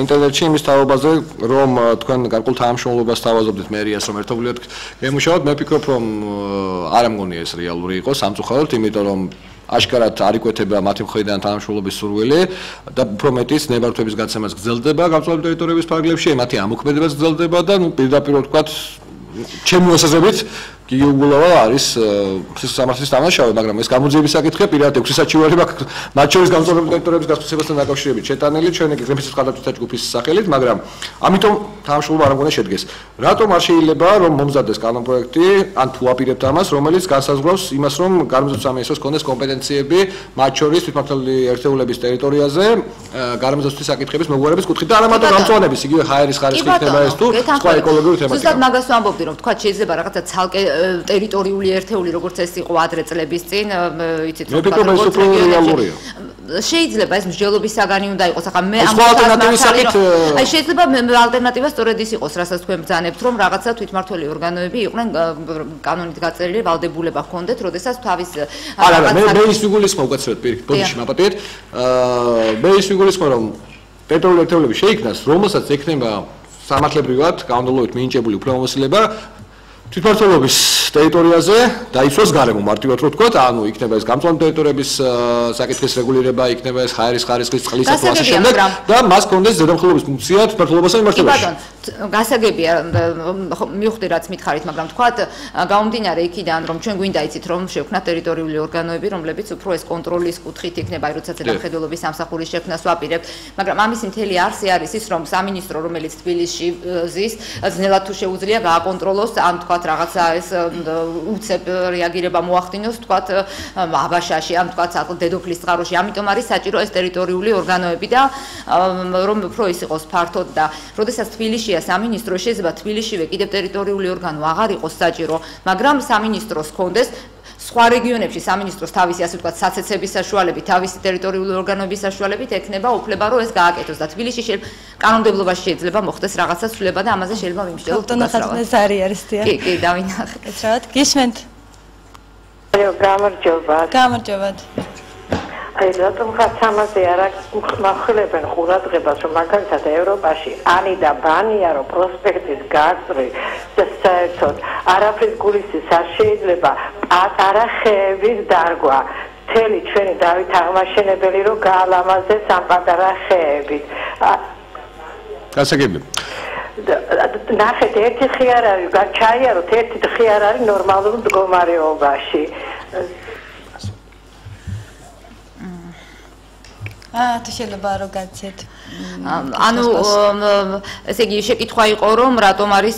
ინტერნეტში იმის თაობაზე რომ თქვენ გარკვეულ თანამშრომლობას თავაზობდით მერიას რომ ერთობლივად გემუშავოთ. მე ვფიქრობ რომ არ ამგონია ეს რეალური იყოს სამწუხაროდ, იმიტომ რომ აშკარად არ იკვეთება მათი მხრიდან თანამშრომლობის სურვილი და უფრო მეტის ნებართვების გაცემაც გრძელდება გამწვავებული ტერიტორიების ფარგლებში, მათი ამოქმედებაც გრძელდება და პირდაპირ ვთქვათ ჩემი მოსაზრებით გიგი უგულავა არის სამართლის დამნაშავე, მაგრამ ეს გამოძიების საკითხია პირადად 6 საჩივარი მაქვს მათ შორის გამწვავებული ტერიტორიების გასაცემასთან დაკავშირებით შეტანილი ჩვენი გრინპისის ხალხთა ჯგუფის სახელით, მაგრამ ამიტომ თანამშრომლობა არ უნდა შედგეს. რატომ არ შეიძლება რომ მომზადდეს კანონპროექტი, ან თუ აპირებთ ამას, რომელიც განსაზღვრავს იმას, რომ გარემოწმებულ სამინისტროს კონდეს კომპეტენციები მათ შორის თვითმმართველი ერთეულების ტერიტორიაზე გარემოწმების საკითხების მოგვარების კუთხით და არა მარტო გამწვანების, იგივე ჰაერის ხარისხი იქნება ეს თუ სხვა ეკოლოგიური თემატიკა. ზუსტად მაგას ვამბობდი, რომ თქვა შეიძლება რაღაცა ცალკე ტერიტორიული ერთეული როგორც ეს იყო ადრე წლების წინ, იცით რომ შეიძლება ეს მსჯელობის საგანი უნდა იყოს, ახლა მე ამ აი შეიძლება ალტერნატივა სწორედ ის იყოს, რასაც თქვენ ბრძანებთ, რომ რაღაცა თვითმმართველი ორგანოები იყვნენ კანონით გაწერილი ვალდებულება ჰქონდეთ, როდესაც თავის არა, მე ის ვიგულისხმობ უკაცრავად პირიქით, ბოდიში მაპატიეთ. მე ის ვიგულისხმობ, რომ ტერიტორიული ერთეულები შეიქმნას, რომელსაც ექნება სამართლებრივად კანონმდებლობით მინიჭებული უფლებამოსილება თვითმმართველობის ტერიტორიაზე დაიცვას გარემო მარტივად რო ვთქვათ, ანუ იქნება ეს გამწვავებული ტერიტორიების საკითხის რეგულირება, იქნება ეს ჰაერის ხარისხის წყლის და ასე შემდეგ და მას კონდეს ზედამხედველობის ფუნქცია თვითმმართველობასთან მიმართებაში. გასაგებია, მივხვდი რაც მითხარით, მაგრამ თქვათ გამომდინარე იქიდან რომ ჩვენ გვინდა იცით რომ შევქნათ ტერიტორიული ორგანოები, რომლებიც უფრო ეს კონტროლის კუთხით იქნება, აი როცა ზედამხედველობის სამსახურის შექმნას ვაპირებთ, მაგრამ ამისი მთელი არსი არის ის რომ სამინისტრო რომელიც თბილისში ზის, ძნელად თუ შეუძლია გააკონტროლოს ან თქვათ რაღაცა ეს უცებ რეაგირება მოახდინოს თქვათ აბაშაში ან თქვათ დედოფლის წყაროში, ამიტომ არის საჭირო ეს ტერიტორიული ორგანოები და რომ უფრო ის იყოს ფართოდ და როდესაც თბილისშია სამინისტრო, შეიძლება თბილისშივე კიდევ ტერიტორიული ორგანო აღარ იყოს საჭირო, მაგრამ სამინისტროს ჰქონდეს სხვა რეგიონებში სამინისტროს თავისი ასე ვთქვათ საცეცების საშუალებით, თავისი ტერიტორიული ორგანოების საშუალებით ექნება უფლება რომ ეს გააკეთოს და თბილისში კანონმდებლობაში შეიძლება მოხდეს რაღაცა ცვლილება და ამაზე შეიძლება ვიმსჯელოთ. ეს არის დია. კი, დავინახეთ. ეცრავად, გისმენთ. გამარჯობათ. აი რატომ ხაც ამაზე არ ახლებენ ყურადღებას, რომ მაგალითად ევროპაში ანი და ბანია რომ პროსპექტის გაწრი და საერთოდ არაფრის გულისის არ შეიძლება პატარა ხეების დარგვა. მთელი ჩვენი დავით აღმაშენებელი რომ გაალამაზდეს ამ პატარა ხეებით. გასაგები. ნახეთ, ერთი ხე არ არის, გაჩაიაროთ, ერთი ხე არ არის ნორმალურ მდგომარეობაში. თუ შეიძლება რომ გაცეთ. ანუ ესე იგი შეკითხვა იყო რომ რატომ არის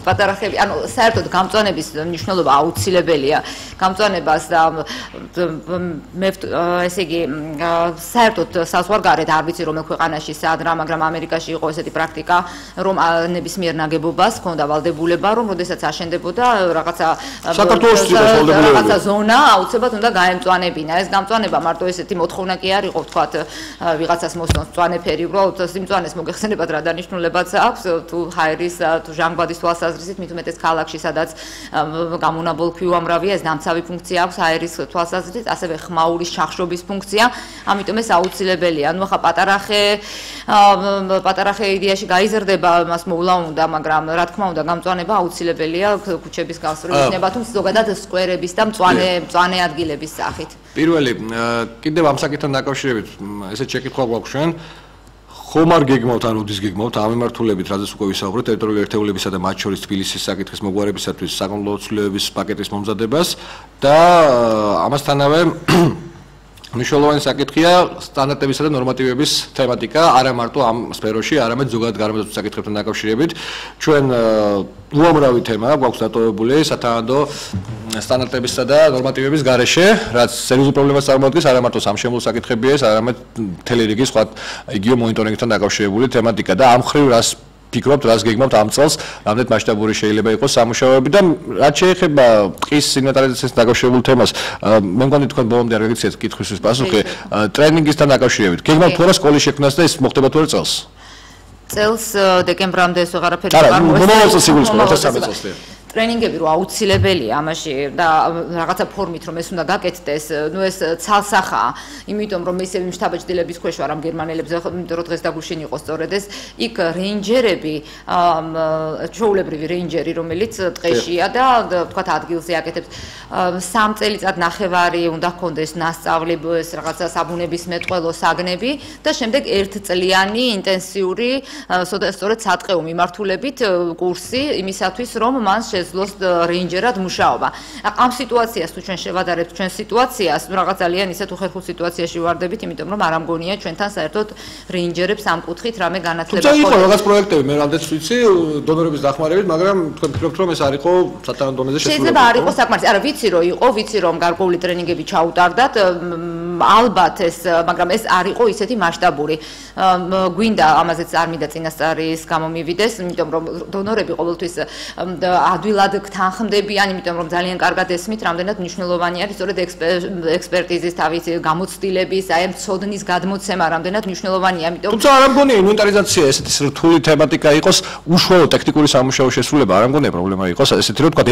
პატარა ხეები, ანუ საერთოდ გამწვანების მნიშვნელობა აუცილებელია. გამწვანებას და მე ესე იგი საერთოდ საზღვარგარეთ არ ვიცი რომელ ქვეყანაში სად რა, მაგრამ ამერიკაში იყო ესეთი პრაქტიკა, რომ ნებისმიერ ნაგებობას ჰქონდა ვალდებულება, რომ როდესაც აშენდებოდა რაღაცა ზონა, აუცილებლად უნდა გაემწვანებინა. ეს გამწვანება მარტო ესეთი მოთხოვნა კი არ იყო, ვთქვათ, ვიღაცას მოსწონს მწვანეფერი, უბრალოდ სიმწვანეს მოგეხსენებათ რა დანიშნულებაც აქვს, თუ ჰაერის, თუ ჟანგბადის თვალსაზრისით, მით უმეტეს ქალაქში, სადაც გამონაბოლქვი უამრავია, ეს დამცავი ფუნქცია აქვს ჰაერის თვალსაზრისით, ასევე ხმაურის ჩახშობის ფუნქცია, ამიტომ ეს აუცილებელია. ანუ ახლა პატარა ხე იდეაში გაიზრდება, მას მოვლა უნდა, მაგრამ რა თქმა უნდა, გამწვანება აუცილებელია ქუჩების გასწვრივ იქნება, თუმცა ზოგადად სკვერების და მწვანე ადგილების სახით. პირველი, კიდევ ამ საკითხთან დაკავშირებით, ესეთ შეკითხვა გვაქვს ჩვენ. ხომ არ გეგმავთ, ან უდის გეგმავთ ამ მიმართულებით, რადგან უკვე ვისაუბრეთ ტერიტორიული ერთეულებისა და მათ შორის თბილისის საკითხის მოგვარებისათვის საკანონმდებლო ცვლილებების პაკეტის მომზადებას და ამასთანავე მნიშვნელოვანი საკითხია სტანდარტებისა და ნორმატივების თემატიკა, არა მარტო ამ სფეროში, არამედ ზოგადად გარემოდაცვის საკითხებთან დაკავშირებით. ჩვენ უამრავი თემა გვაქვს დატოვებული სათანადო სტანდარტებისა და ნორმატივების გარეშე, რაც სერიოზულ პრობლემას წარმოადგენს, არა მარტო სამშენებლო საკითხებია ეს, არამედ მთელი რიგი სხვა იგივე მონიტორინგთან დაკავშირებული თემატიკა და ამ მხრივ რას ფიქრობთ, რას გეგმავთ ამ წელს, რამდენად მასშტაბური შეიძლება იყოს სამუშაოები და რაც შეეხება ტყის ინვენტარიზაციასთან დაკავშირებულ თემას, მე მგონი თქვენ ბოლომდე არ გაგიცეთ კითხვისთვის პასუხი, ტრენინგისთან დაკავშირებით. გეგმავთ თუ არა სკოლის შექმნას და ეს მოხდება თუ არა წელს? წელს დეკემბრამდე ეს ვეღარაფერი არ მოიწესრიგებს სკოლა 13 წელს. ტრენინგები რო აუცილებელია ამაში და რაღაცა ფორმით რომ ეს უნდა გაკეთდეს, ნუ ეს ცალსახაა, იმიტომ რომ ისევ იმ შტაბ-ჭდილების ქვეშ ვარ ამ გერმანელებს, იმიტომ რომ დღეს დაგუშინი იყო სწორედ ეს, იქ რეინჯერები, ჩვეულებრივი რეინჯერი, რომელიც ტყეშია და თქვათ ადგილზე აკეთებს 3 წელიწად ნახევარი უნდა ჰქონდეს ნასწავლი, ეს რაღაცა საბუნების მეტყველო საგნები და შემდეგ 1 წლიანი ინტენსიური, სწორედ სატყეო მიმართულებით კურსი იმისათვის, რომ მან შეძლოს რეინჯერად მუშაობა. ამ სიტუაციას თუ ჩვენ შევადარებთ ჩვენ სიტუაციას, რაღაც ძალიან ისეთ უხერხულ სიტუაციაში ვარდებით, იმიტომ რომ არ ამგონია ჩვენთან საერთოდ რეინჯერებს ამ კუთხით რამე განათლება ხდება. თუმცა იყო რაღაც პროექტები, მე რამდენიც ვიცი, დონორების დახმარებით, მაგრამ თქვენ ფიქრობთ რომ ეს არ იყო სათანადო დონეზე შესრულებული? შეიძლება არ იყოს საკმარისი. არა, ვიცი რომ იყო, ვიცი რომ გარკვეული ტრენინგები ჩაუტარდათ, ალბათ ეს, მაგრამ ეს არ იყო ისეთი მასშტაბური. გვინდა ამაზეც არ მინდა წინასწარის გამომივიდეს, იმიტომ რომ დონორები ყოველთვის ადვილად გთანხმდებიან, იმიტომ რომ ძალიან კარგად ესმით, რამდენად მნიშვნელოვანი არის სწორედ ექსპერტიზის თავისი გამოცდილების, აი ამ ცოდნის გადმოცემა რამდენად მნიშვნელოვანია, იმიტომ თუმცა არ ამგონია ინვენტარიზაცია ესეთი რთული თემატიკა იყოს, უშუალო ტექნიკური სამუშაო შესრულება არ ამგონია პრობლემა იყოს, ესეთი რომ თქვა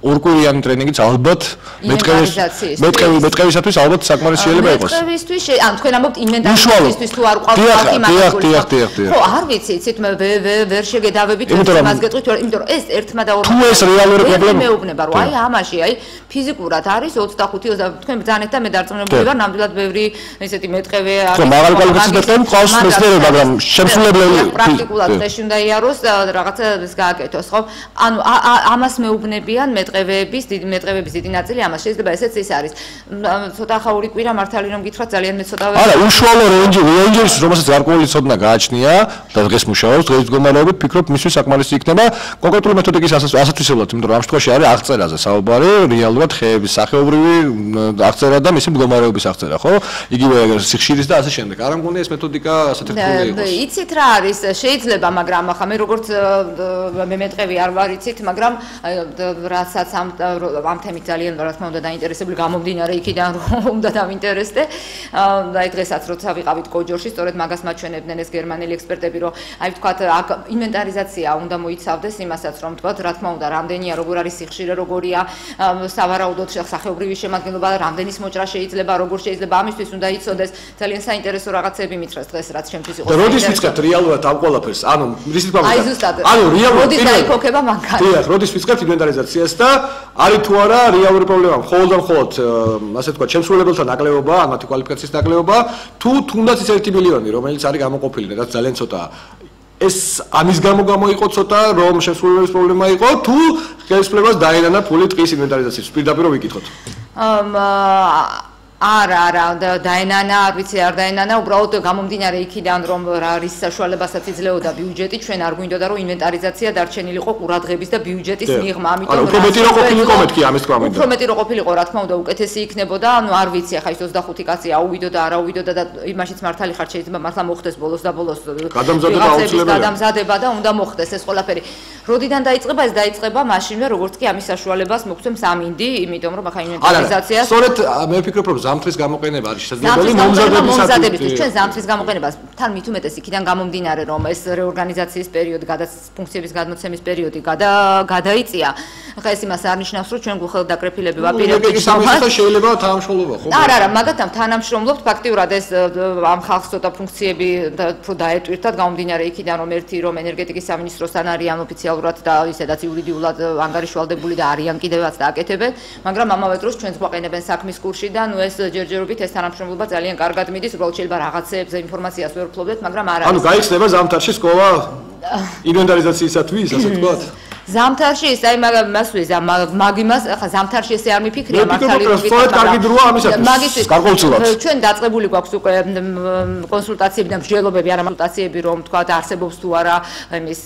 ორკვირიანი ტრენინგიც ალბათ მეტყევისათვის ალბათ საკმარისი შეიძლება იყოს. მეტყევისთვის, ანუ თქვენ ამბობთ ინვენტარიზაციისთვის თუ არ ყავს ხალხი მაგალითად. ხო, არ ვიცი, იცით მე ვერ შეგედავებით იმას გეტყვით, იმიტომ რომ ეს ერთმა და ორმა თუ ეს რეალური პრობლემა მეუბნება რომ აი ამაში აი ფიზიკურად არის 25-20 თქვენ ბრძანეთ და მე დარწმუნებული ვარ ნამდვილად ბევრი ესეთი მეტყევე არის ხო მაღალი კვალიფიკაციის მეტყევები ყავს მეცნიერები მაგრამ შემსრულებელი პრაქტიკულად წეში უნდა იაროს რაღაცა ეს გააკეთოს ხო ანუ ამას მეუბნებიან მეტყევების დიდი ნაწილი ამას შეიძლება ესეც ის არის ცოტა ახაური კვირა მართალი რომ გითხრათ ძალიან მე ცოტა არა უშუალო რეინჯერის რომელსაც გარკვეული ცოდნა გააჩნია და დღეს მუშაობს დღეს მდგომარეობით ფიქრობ მისთვის საკმარისი იქნება კონკრეტული მეთოდიკის ასათვისებლად, იმიტომ რომ ამ შემთხვევაში არის აღწერაზე საუბარი, რეალურად ხეების სახეობრივი აღწერა და მისი მდგომარეობის აღწერა, ხო? იგივე სიხშირის და ასე შემდეგ. არ ამგონია ეს მეთოდიკა ასეთი რთული იყოს. იცით რა არის? შეიძლება, მაგრამ ახლა მე როგორც მე მეტყევი არ ვარ იცით, მაგრამ რასაც ამ თემით ძალიან რა თქმა უნდა დაინტერესებული გამომდინარე იქიდან რომ უნდა დავინტერესდე. აი დღესაც როცა ვიყავით კოჯორში, სწორედ მაგას მაჩვენებდნენ ეს გერმანელი ექსპერტები, რომ აი ვთქვათ, ინვენტარიზაცია უნდა მოიცავდეს იმასაც, რომ ვთქვათ, რა თქმა უნდა, რამდენია, როგორ არის სიხშირე, როგორია სავარაუდოდ სახეობრივი შემადგენლობა, რამდენის მოჭრა შეიძლება, როგორ შეიძლება ამისთვის უნდა იცოდეს. ძალიან საინტერესო რაღაცები მითხრას დღეს, რაც ჩემთვის იყო. და როდის ვიწყებთ რეალურად ამ ყველაფერს? ანუ რისით გვაქვს? აი ზუსტად. ანუ რეალურად როდის დაიქოქება მანქანა? დიახ, როდის ვიწყებთ ინვენტარიზაციას და არის თუ არა რეალური პრობლემა? მხოლოდ ასე ვთქვათ, შემსრულებელთა ნაკლებობა, ან მათი კვალიფიკაციის ნაკლებობა, თუ თუნდაც ის 1 მილიონი, რომელიც არის გამოყოფილი, რაც ძალიან ცოტაა. ეს ამის გამო გამოიყო ცოტა რომ შესრულების პრობლემა იყო თუ ხელისუფლებას დაენანა ფული ტყის ინვენტარიზაციის პირდაპირ ვიკითხოთ არა დაენანა არ ვიცი არ დაენანა უბრალოდ გამომდინარე იქიდან რომ რა არის საშუალებასაც იძლეოდა ბიუჯეტი ჩვენ არ გვინდოდა რომ ინვენტარიზაცია დარჩენილიყო ყურადღების და ბიუჯეტის მიღმა ამიტომ უფრო მეტი რო ყოფილიყო მეთქი ამის თქმა მინდა უფრო მეტი რო ყოფილიყო რა თქმა უნდა უკეთესი იქნებოდა ანუ არ ვიცი ახლა ის 25 კაცი აუვიდოდა არა აუვიდოდა და იმაშიც მართალი ხარ შეიძლება მართლა მოხდეს ბოლოს და ბოლოს გადამზადება და უნდა მოხდეს ეს ყველაფერი როდიდან დაიწყება ეს დაიწყება მაშინვე როგორც კი ამის საშუალებას მოგცემს ამინდი იმიტომ რომ ახლა ინვენტარიზაციას სწორედ მე ვფიქრობ რომ ზამთრის გამოყენება არის შესაძლებელი მომზადებისთვის ჩვენ ზამთრის გამოყენებას თან მით უმეტეს იქიდან გამომდინარე რომ ეს რეორგანიზაციის პერიოდი ფუნქციების გადმოცემის პერიოდი გადაიწია ახლა ეს იმას არ ნიშნავს რომ ჩვენ გულხელ დაკრეფილები ვაპირებთ შეიძლება თანამშრომლობა ხო არა მაგათთან თანამშრომლობთ ფაქტიურად ეს ამ ხალხს ცოტა ფუნქციები უფრო დაეტვირთათ გამომდინარე იქიდან რომ ერთი რომ ენერგეტიკის სამინისტროსთან არიან ოფიციალურად და ისედაც იურიდიულად ანგარიშვალდებული და არიან კიდევაც და აკეთებენ მაგრამ ამავე დროს ჩვენს გვაყენებენ საქმის კურსში და ნუ ეს ჯერჯერობით ეს თანამშრომლობა ძალიან კარგად მიდის უბრალოდ შეიძლება რაღაცეებზე ინფორმაციას ვერ ვფლობდეთ მაგრამ არ არის ანუ გაიხსნება ზამთარში სკოლა ინვენტარიზაციისათვის ასე ვთქვათ ზამთარში ის აი მასვლის მაგიმას ახლა ზამთარში ესე არ მიფიქრია მართალი ჩვენ დაწყებული გვაქვს უკვე კონსულტაციები და მსჯელობები არა კონსულტაციები რომ თქვა არსებობს თუ არა იმის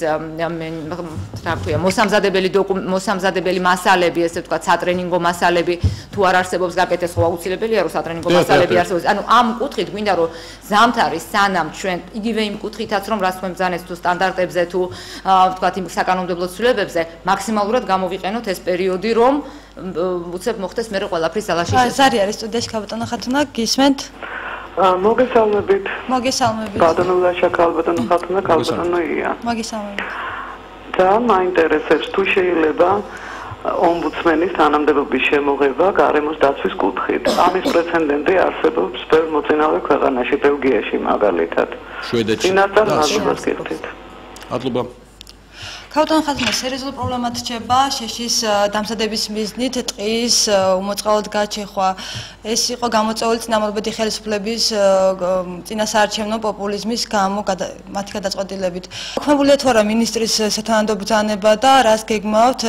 რა ქვია მოსამზადებელი მასალები ესე თქვა სატრენინგო მასალები თუ არ არსებობს გაკეთდეს ხო აუცილებელია რომ სატრენინგო მასალები არსებობს ანუ ამ კუთხით გვინდა რომ ზამთარი სანამ ჩვენ იგივე იმ კუთხითაც რომ რას მომბძანეს თუ სტანდარტებზე თუ თქვა იმ საკანონმდებლო ცვლილებებზე მაქსიმალურად გამოვიყენოთ ეს პერიოდი რომ უცებ მოხდეს მე ყველაფრის ძალაში ზარი არის სტუდიაში ქალბატონო ხათუნა გისმენთ მოგესალმებით მოგესალმებით ბატონო ლაშა ქალბატონო ხათუნა ქალბატონო ია მოგესალმებით და მაინტერესებს თუ შეიძლება ომბუდსმენის თანამდებობის შემოღება გარემოს დაცვის კუთხით. ამის პრეცედენტი არსებობს ბევრ მოწინავე ქვეყანაში, ბელგიაში მაგალითად. შვედეთში. წინასწარ მადლობას გიხდით. მადლობა. ქალბატონო ხათუნა სერიოზულ პრობლემად რჩება შეშის დამზადების მიზნით ტყის უმოწყალოდ გაჩეხვა. ეს იყო გამოწვეული წინამორბედი ხელისუფლების წინასაარჩევნო პოპულიზმის გამო მათი გადაწყვეტილებით. მოქმებულია თუ არა მინისტრის სათანადო ბრძანება და რას გეგმავთ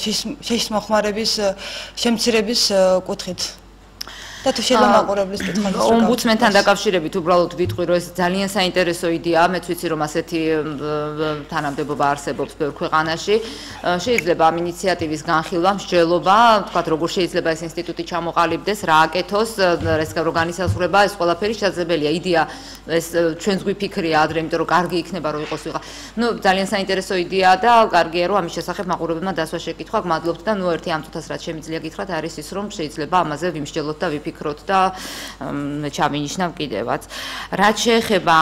შეშის მოხმარების შემცირების კუთხით? და თუ შეიძლება მაყურებლის კითხვა ომბუდსმენთან დაკავშირებით უბრალოდ ვიტყვი რომ ეს ძალიან საინტერესო იდეაა მეც ვიცი რომ ასეთი თანამდებობა არსებობს ბევრ ქვეყანაში შეიძლება ამ ინიციატივის განხილვა მსჯელობა თქვათ როგორ შეიძლება ეს ინსტიტუტი ჩამოყალიბდეს რა აკეთოს ეს ორგანიზაცია ეს ყველაფერი შესაძლებელია იდეა ეს ჩვენს გვიფიქრია ადრე იმიტომ რომ კარგი იქნება რომ იყოს ვიღა ნუ ძალიან საინტერესო იდეაა და კარგია რომ ამის შესახებ მაყურებელმა დასვა შეკითხვა გმადლობთ და ნუ ერთი ამ წუთას რაც შემიძლია გითხრათ არის ის რომ შეიძლება ამაზე ვიმსჯელოთ და ვიფიქროთ და ჩავინიშნავ კიდევაც რაც შეეხება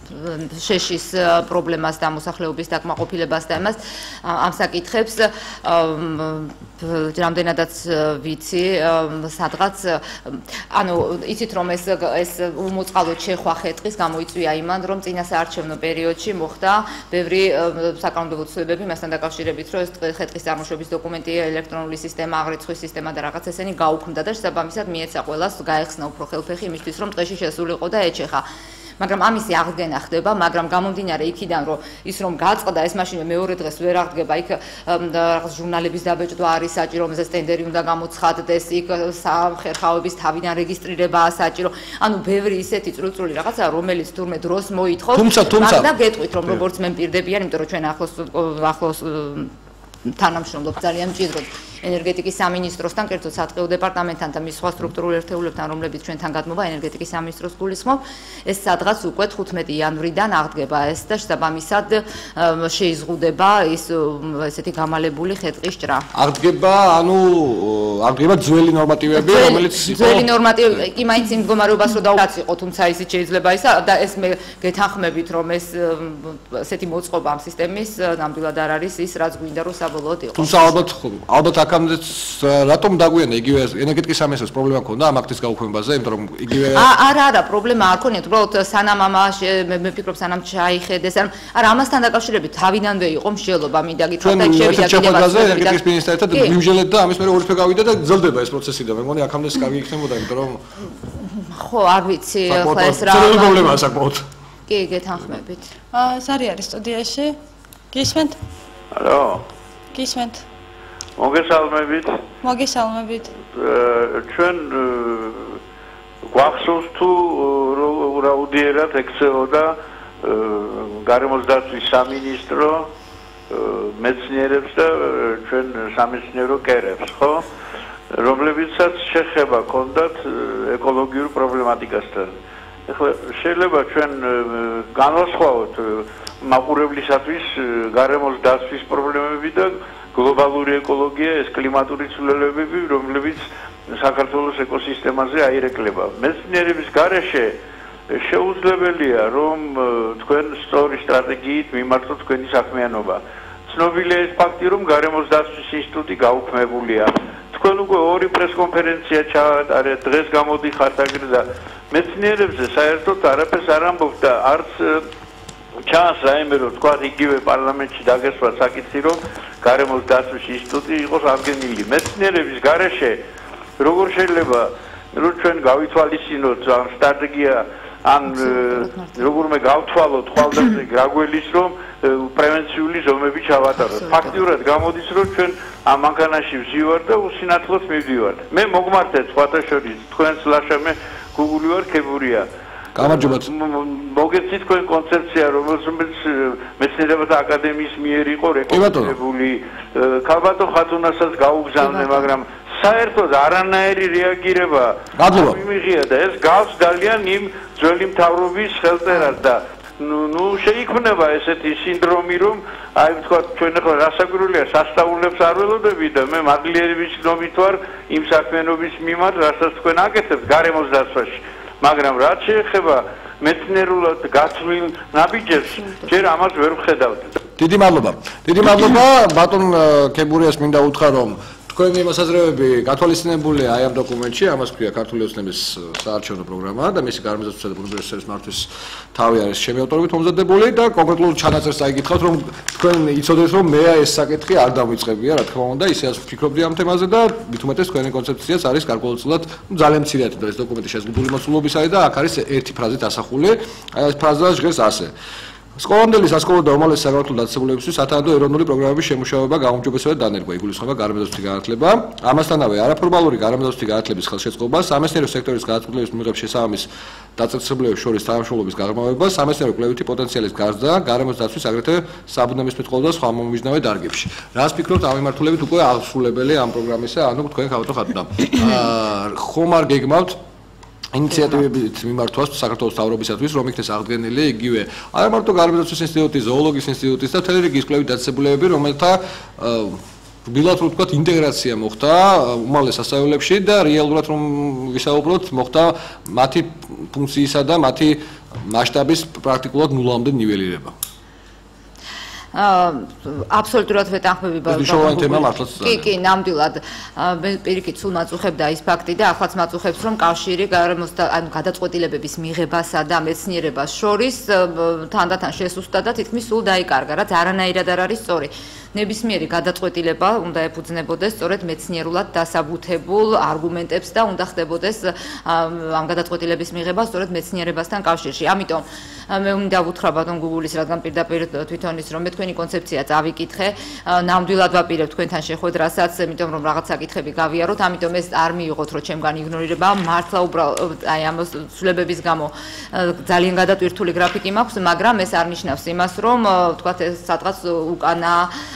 შეშის პრობლემას და მოსახლეობის დაკმაყოფილებას და ამას ამ საკითხებს რამდენადაც ვიცი სადღაც ანუ იცით რომ ეს უმოწყალოდ შეხვა ხეტყის გამოიწვია იმან რომ წინასაარჩევნო პერიოდში მოხდა ბევრი საკანონმდებლო ცვლილებები მასთან დაკავშირებით რომ ეს ხეტყის წარმოშობის დოკუმენტი ელექტრონული სისტემა აღრიცხვის სისტემა და რაღაც ესენი გაუქმდა და შესაბამისად მიეცა ყველას გაეხსნა უფრო ხელფეხი იმისთვის რომ ტყეში შესულიყო და ეჩეხა მაგრამ ამისი აღდგენა ხდება, მაგრამ გამომდინარე იქიდან, რომ ის რომ გაწყდა, ეს მაშინ მეორე დღეს ვერ აღდგება, იქ რაღაც ჟურნალების დაბეჭდვა არის საჭირო, რომელზეც ტენდერი უნდა გამოცხადდეს, იქ ხერხავების თავიდან რეგისტრირებაა საჭირო. ანუ ბევრი ისეთი წრუწრული რაღაცა, რომელიც თურმე დროს მოითხოვს, მაგრამ გეტყვით, რომ როგორც მე მპირდებიან, იმიტომ რომ ჩვენ ახლოს თანამშრომლობთ ძალიან მჭიდროდ ენერგეტიკის სამინისტროსთან, კერძოდ სატყეო დეპარტამენტთან და მის სხვა სტრუქტურულ ერთეულებთან, რომლებიც ჩვენთან გადმოვა ენერგეტიკის სამინისტროს გულისხმობ, ეს სადღაც უკვე 15 იანვრიდან აღდგება ეს და შესაბამისად შეიზღუდება ის ესეთი გამალებული ხეტყის ჭრა. აღდგება ძველი ნორმატივები, რომელიც ძველი ნორმატივები, კი მაინც იმ მდგომარეობას რო დაუბრუნდათ იყო, თუმცა ისიც შეიძლება ისა და ეს მე გეთანხმებით, რომ ეს ესეთი მოწყობა ამ სისტემის ნამდვილად არ არის ის, რაც გვინდა რომ საბოლოოდ იყოს. თუმცა ალბათ აქამდეც რატომ დაგვიანდა იგივე ენერგეტიკის სამინისტროს პრობლემა ქონდა ამ აქტის გაუქმებაზე, იმიტომ რომ იგივე არა, პრობლემა არ ქონიათ, უბრალოდ სანამ მე ვფიქრობ სანამ ჩაიხედეს, არა ამასთან დაკავშირებით თავიდანვე იყო მსჯელობა, მინდა გითხრათ და შევიდა კიდევაც ენერგეტიკის მინისტრთან ვიმსჯელეთ და ამის მერე ორ თვე გავიდა და გრძელდება ეს პროცესი და მე მგონი აქამდეც კარგი იქნებოდა, იმიტომ რომ ხო, არ ვიცი, ახლა ეს რა პრობლემაა საკმაოდ. კი, გეთანხმებით. ზარი არის სტუდიაში. გისმენთ? ალო. გისმენთ? მოგესალმებით. მოგესალმებით. ჩვენ გვახსოვს თუ რაუდიერად ექცეოდა გარემოს დაცვის სამინისტრო მეცნიერებს და ჩვენ სამეცნიერო კერებს, ხო? რომლებიცაც შეხება ჰქონდათ ეკოლოგიურ პრობლემატიკასთან. ეხლა შეიძლება ჩვენ განვასხვაოთ მაყურებლისათვის გარემოს დაცვის პრობლემები და გლობალური ეკოლოგია, ეს კლიმატური ცვლილებები, რომლებიც საქართველოს ეკოსისტემაზე აირეკლება. მეცნიერების გარეშე შეუძლებელია, რომ თქვენ სწორი სტრატეგიით მიმართოთ თქვენი საქმიანობა. ცნობილია ეს ფაქტი, რომ გარემოს დაცვის ინსტიტუტი გაუქმებულია. თქვენ უკვე ორი პრესკონფერენცია ჩაატარეთ, დღეს გამოდიხართ აგრე და მეცნიერებზე საერთოდ არაფერს არ ამბობთ და არც ჩანს რაიმე რომ თქვა იგივე პარლამენტში დაგესვა საკითხი რომ გარემოს დაცვის ინსტიტუტი იყოს აღდგენილი. მეცნიერების გარეშე როგორ შეიძლება რომ ჩვენ გავითვალისწინოთ ამ სტრატეგია ან როგორმე გავთვალოთ ხვალდაზე გრაგველის რომ პრევენციული ზომები ჩავატაროთ. ფაქტიურად გამოდის რომ ჩვენ ამ მანქანაში ვზივარ და უსინათლოდ მივდივართ. მე მოგმართეთ სხვათა შორის თქვენს ლაშამე გუგული ვარ ქებურია. გამარჯობათ. მოგეცით თქვენ კონცეფცია რომელიც მეცნიერებათა აკადემიის მიერ იყო რეკომენდებული. ქალბატონ ხათუნასაც გაუგზავნე, მაგრამ საერთოდ არანაირი რეაგირება მიმიღია და ეს გავს ძალიან იმ ძველი მთავრობის ხელწერას და ნუ შეიქმნება ესეთი სინდრომი რომ აი ვთქვა ჩვენ ახლა რასაკვირველია სასწაულებს არ ველოდები და მე მადლიერების გნობით ვარ იმ საქმიანობის მიმართ რასაც თქვენ აკეთებთ გარემოს დაცვაში მაგრამ რაც შეეხება მეცნიერულად გაცვლილ ნაბიჯებს ჯერ ამას ვერ ვხედავთ. დიდი მადლობა ბატონ ქებურიას მინდა უთხრა რომ თქვენი მოსაზრებები გათვალისწინებულია აი ამ დოკუმენტში, ამას ქვია ქართული ოცნების საარჩევნო პროგრამა და მისი გარემოსდაცვისა და უნივერსიტეტის მართვის თავი არის ჩემი ავტორობით მომზადებული და კონკრეტულ ჩანაწერს აიგითხავთ რომ თქვენ იცოდეთ რომ მე ეს საკითხი არ დავიწყებია, რა თქმა უნდა, ისეაც ვფიქრობდი ამ თემაზე და მით უმეტეს თქვენი კონცეფციაც არის გარკვეულწილად ძალიან მცირე ეს დოკუმენტი შეზღუდული მოცულობისაა და აქ არის ერთი ფრაზით ასახული, აი ეს ფრაზა ჟღერს ასე სკოლამდელი სასკოლო და უმაღლესი საგანმანათლებლო დაწესებულებისთვის სათანადო ეროვნული პროგრამების შემუშავება გაუმჯობესებად დანერგვა, იგულისხმება გარემოსდაცვითი განათლება. ამასთანავე არაფორმალური გარემოსდაცვითი განათლების ხელშეწყობა, სამეცნიერო სექტორის გადაწყვეტილების მიღების შესაბამის დაწესებულებებს შორის თანამშრომლობის გაღრმავება, სამეცნიერო კვლევითი პოტენციალის გაზრდა, გარემოსდაცვის აგრეთვე საბუნებისმეტყველო და სხვა მომიჯნავე დარგებში. რას ფიქრობთ ამ მიმართულებით უკვე აღსრულებელი ამ პროგრამისა, ანუ თქვენ ქალბატონ ხათუნა. ხომ არ გეგმავთ ინიციატივებით მიმართვას საქართველოს მთავრობისათვის რომ იქნეს აღდგენილი იგივე არა მარტო გარემოსდაცვის ინსტიტუტის, ზოოლოგიის ინსტიტუტის და მთელი რიგი კვლევით დაწესებულებები, რომელთა რბილად რომ ვთქვათ ინტეგრაცია მოხდა უმაღლეს სასწავლებლებში და რეალურად რომ ვისაუბროთ მოხდა მათი ფუნქციისა და მათი მასშტაბის პრაქტიკულად ნულამდე ნიველირება. აბსოლუტურად ვეთანხმები კი, ნამდვილად მე პირიქით სულ მაწუხებდა ის ფაქტი და ახლაც მაწუხებს რომ კავშირი ანუ გადაწყვეტილებების მიღებასა და მეცნიერებას შორის თანდათან შესუსტდა და თითქმის სულ დაიკარგა, რაც არანაირად არ არის სწორი. ნებისმიერი გადაწყვეტილება უნდა ეფუძნებოდეს სწორედ მეცნიერულად დასაბუთებულ არგუმენტებს და უნდა ხდებოდეს ამ გადაწყვეტილების მიღება სწორედ მეცნიერებასთან კავშირში. ამიტომ მე უნდა ვუთხრა ბატონ გუგულის, რადგან პირდაპირ თვითონ ის რომ მე თქვენი კონცეფცია წავიკითხე, ნამდვილად ვაპირებ თქვენთან შეხვედრასაც, იმიტომ რომ რაღაც საკითხები გავიაროთ, ამიტომ ეს არ მიიღოთ რომ ჩემგან იგნორირება, მართლა უბრალოდ აი ამ ცვლილებების გამო ძალიან გადატვირთული გრაფიკი მაქვს, მაგრამ ეს არ ნიშნავს იმას, რომ ვთქვათ ეს სადღაც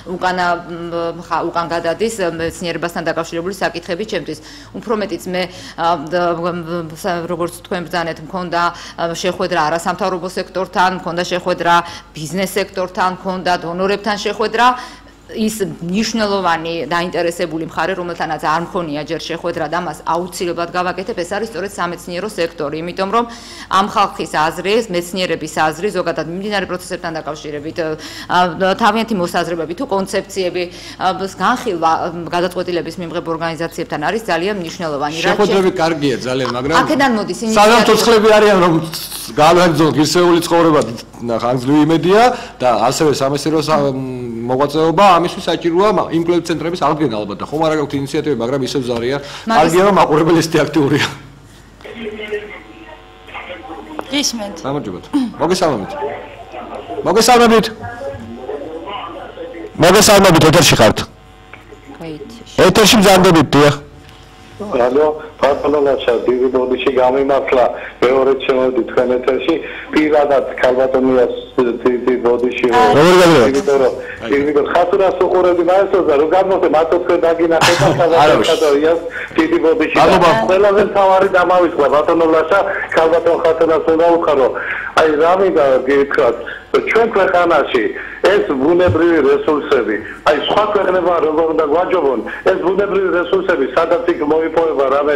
უკან გადადის მეცნიერებასთან დაკავშირებული საკითხები ჩემთვის. უფრო მეტიც მე როგორც თქვენ ბრძანეთ, მქონდა შეხვედრა არასამთავრობო სექტორთან, მქონდა შეხვედრა ბიზნეს სექტორთან, მქონდა დონორებთან შეხვედრა. ის მნიშვნელოვანი დაინტერესებული მხარე, რომელთანაც არ მქონია ჯერ შეხვედრა და მას აუცილებლად გავაკეთებ, ეს არის სწორედ სამეცნიერო სექტორი, იმიტომ რომ ამ ხალხის აზრი, მეცნიერების აზრი, ზოგადად მიმდინარე პროცესებთან დაკავშირებით, თავიანთი მოსაზრებები თუ კონცეფციები, განხილვა გადაწყვეტილების მიმღებ ორგანიზაციებთან არის ძალიან მნიშვნელოვანი. შეხვედრები კარგია ძალიან, მაგრამ აქედან მოდის სანამ ცოცხლები არიან, რომ გააგრძელონ ღირსეული ცხოვრება, ხანგრძლივი იმედია და ასევე სამეცნიერო მოღვაწეობა ამისთვის საჭიროა იმ კვლევით ცენტრების აღდგენა ალბათ და ხომ არ აქვს ინიციატივები, მაგრამ ისევ ზარია. კარგია რომ მაყურებელი ისეთი აქტიურია. ისმენთ. გამარჯობათ. მოგესალმებით, ეთერში ხართ. ეთერში მზადდებით, დიახ. ალო, ფარფალაშა დიდი ბოდიში გამიმართლა მეორე შემოდი თქვენ ეთერში პირადად ქალბატონიას დიდი ბოდიში ვიდეო ხათურას უყურებდი მაესტრო და რომ გამოსე მათო თქვენ დაგინახეთ და ქალბატონიას დიდი ბოდიში ყველაზე თავარი დამავიწყდა ბატონოლაშა ქალბატონ ხათურას უნდა უყარო აი რამიდა გიქრათ ჩვენ ქვეყანაში ეს ბუნებრივი რესურსები აი სხვა ქვეყნებმა როგორ უნდა გვაჯობონ ეს ბუნებრივი რესურსები სადაც იქ მოიპოვება რამე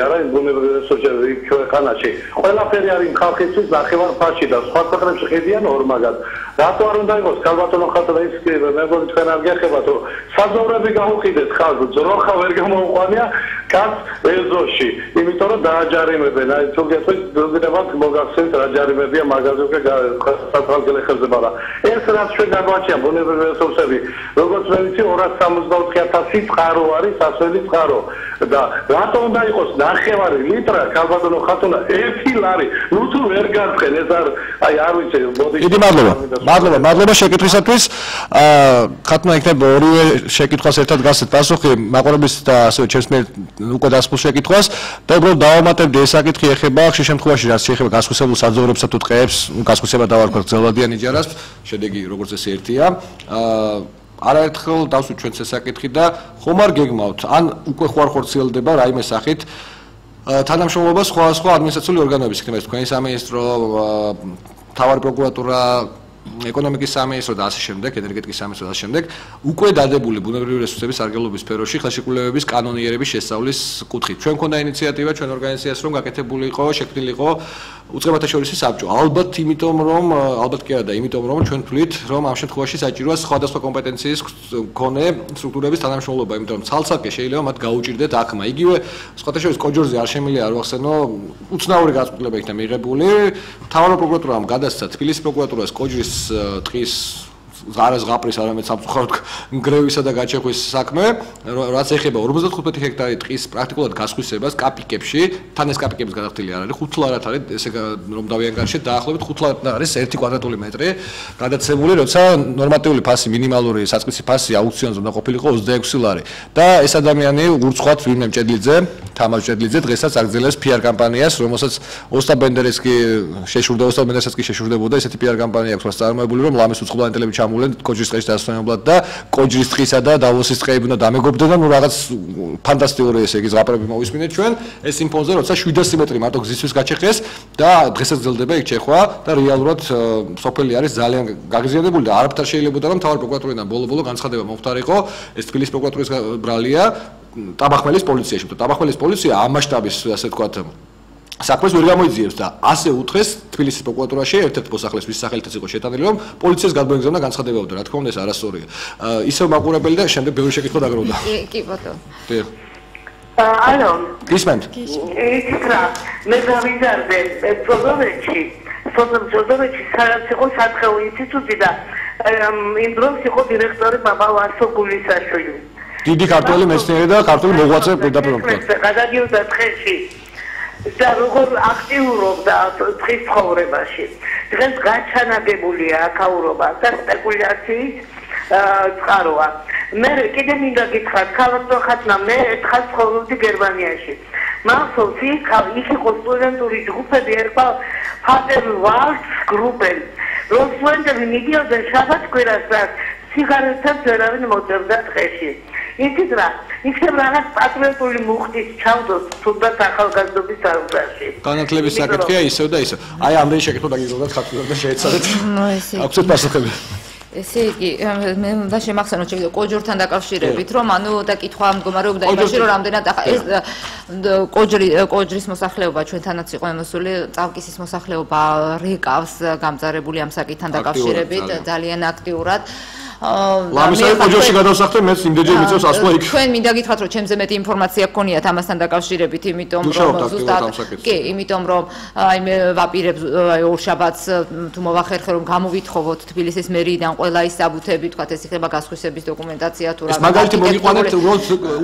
არა ის ბუნებრივი რესურსები ქვეყანაში ყველაფერი არის ხალხისთვის ნახევარ-ფაში და სხვა ქვეყნებში ხედიან ორმაგად რატო არ უნდა იყოს ქალბატონო ხათურა ის მეგობარი თქვენ არ გეხებათ რომ საზოვრები გაუყიდეს ხალხს ძროხა ვერ გამოუყვანია კაც ეზოში იმიტომ რომ დააჯარიმებენ აი თუ გეტყვით ზოგადად მოგახსენთ რა ჯარიმებია მაგაზე უკვე საფრანგელი ხელზე მაგრამ ეს რაც ჩვენ გაგვაჩია ბუნებრივი რესურსები, როგორც მე ვიცი 264,000 წყარო არის სასველი წყარო და რატომ უნდა იყოს 9 ლიტრა ქალბატონო ხათუნა 1 ლარი, ნუ თუ ვერ გაგხენ ეს არ ვიცი მოდი. დიდი მადლობა შეკითხვისათვის. ხათუნა იქნებ ორივე შეკითხვას ერთად გასცეთ პასუხი მაყურებლის და ასევე ჩემს მიერ უკვე დასრულ შეკითხვას და უბრალოდ დავამატებდი ეს საკითხი ეხება ხშირ შემთხვევაში რაც შეეხება გასხვისებულ საძოვრებსა თუ ტყეებს, გასხვისება დავარქვათ გრძელვადიანი ჯარას, შედეგი როგორც ეს ერთია. არაერთხელ დავსვით ჩვენს ეს საკითხი და ხომ არ გეგმავთ, ან უკვე ხო არ ხორციელდება რაიმე სახით თანამშრომლობა სხვა ადმინისტრაციული ორგანოების იქნება ეს თქვენი სამინისტრო, მთავარი პროკურატურა, ეკონომიკის სამინისტრო და ასე შემდეგ, ენერგეტიკის სამინისტრო და ასე შემდეგ, უკვე დადებული ბუნებრივი რესურსების სარგებლობის სფეროში ხელშეკრულებების კანონიერების შესწავლის კუთხით. ჩვენ მქონდა ინიციატივა ჩვენ ორგანიზაციას რომ გაკეთებული იყო, შექმნილი იყო უწყებათა შორისი საბჭო. ალბათ კი არა და იმიტომ რომ ჩვენ ვთვლით, რომ ამ შემთხვევაში საჭიროა სხვადასხვა კომპეტენციის მქონე სტრუქტურების თანამშრომლობა, იმიტომ რომ ცალ-ცალკე შეიძლება მათ გაუჭირდეთ აქმა. იგივე სხვათა შორის კოჯორზე არ შემიძლია არ ვახსენო, უცნაური განწყობილება იქნა მიღებული. მთავარი პროკურატურამ გადასცა თბილისის პროკურატურას კოჯრის ტყის ზღაპრის არამედ სამწუხაროდ ნგრევისა და გაჩეხვის საქმე, რაც ეხება 55 ჰექტარი ტყის პრაქტიკულად გასხვისებას კაპიკებში, თან ეს კაპიკების გადახდილი არ არის, 5 ლარად არის, ესე რომ დავიანგარიშეთ, დაახლოებით 5 ლარად არის 1 კვადრატული მეტრი გადაცემული, როცა ნორმატიული ფასი, მინიმალური საწყისი ფასი აუქციონზე უნდა ყოფილიყო 26 ლარი. და ეს ადამიანი ურცხვად ვინმე მჭედლიძე, თამარ მჭედლიძე დღესაც აგრძელებს PR კამპანიას, რომელსაც ოსტატ ბენდერიც კი შეშურდებოდა, ესეთი PR კამპანია აქვს მას წარმოებული, რომ ლამის უწყლოვანი ტელები კოჯრის ტყეში დასვენებლად და კოჯრის ტყისა და დავოსის ტყეები უნდა დამეგობდნენ და ნუ რაღაც ფანტასტიკური ესე იგი ზღაპრები მოვისმინეთ ჩვენ ეს იმ ფონზე როცა 700 მეტრი მარტო გზისთვის გაჩეხეს და დღესაც გრძელდება იქ ჩეხვა და რეალურად სოფელი არის ძალიან გაღიზიანებული და არაფერ შეიძლებოდა რომ მთავარი პროკურატურიდან ბოლო განცხადება მოხდარიყო ეს თბილისის პროკურატურის ბრალია ტაბახმელის პოლიციაში და ტაბახმელის პოლიცია ამ მასშტაბის ასე ვთქვათ საქმეს ვერ გამოიძიებს და ასე უთხრეს თბილისის პროკურატურაში ერთ-ერთ მოსახლეს ვის სახელითაც იყო შეტანილი რომ პოლიციას გადმოეგზავნა განცხადებაო და რა თქმა უნდა ეს არასწორია. ისევ მაყურებელი და შემდეგ ბევრი შეკითხვა დაგროვდა. კი ბატონო. ალო. გისმენთ. იცით რა, მე დავიზარდე პროგრამებში, სოციალურ სადაც იყო სათხეო ინსტიტუტი და იმ დროს იყო დირექტორი ბაბა ვასო გულისაშვილი. დიდი ქართველი მეცნიერი და ქართული მოღვაწე პედაგოგი. გადადიოდა ტყეში. და როგორ აქტიურობდა ტყის ცხოვრებაში. დღეს გაჩანაგებულია აქაურობა და სპეკულაციის წყაროა. მე კიდე მინდა გითხრათ, ქალბატონ ხათუნა, მე ერთხელ ცხოვრობდი გერმანიაში. მახსოვს იქ იყო სტუდენტური ჯგუფები, ერქვა ფატერვალდს გრუპები. რომ სტუდენტები მიდიოდნენ შაბათ-კვირას და სიგარეტებს ვერავინ მოწერდა ტყეში. იცით რა, იქნებ რაღაც პატრიოტული მუხტის ჩავდოს თუნდაც ახალგაზრდობის საუბარში. განათლების საკითხია ისევ და ისევ. აი ამდენი შეკითხვა დაგიგზავნოთ ხათუნა და შეეცადეთ. აქვსეთ პასუხები. ესე იგი, მე უნდა შემახსენოთ კოჯორთან დაკავშირებით, რომ ანუ და კითხვა მდგომარეობდა იმაში, რომ რამდენად ეს კოჯრის მოსახლეობა ჩვენთანაც იყო ემოსული, წავკისის მოსახლეობა რეკავს გამწარებული ამ საკითხთან დაკავშირებით ძალიან აქტიურად. ლამისარი კოჯოში გადავსახდე მეც იმდენჯერ მიწევს ასვლა იქ. ჩვენ მინდა გითხრათ რომ ჩემზე მეტი ინფორმაცია გქონიათ ამასთან დაკავშირებით, იმიტომ რომ ზუსტად კი, იმიტომ რომ აი მე ვაპირებ ორშაბათს თუ მოვახერხე რომ გამოვითხოვოთ თბილისის მერიიდან ყველა ის საბუთები, თქვათ ეს იქნება გასხვისების დოკუმენტაცია თუ რა. ეს მაგალითი მოგიყვანეთ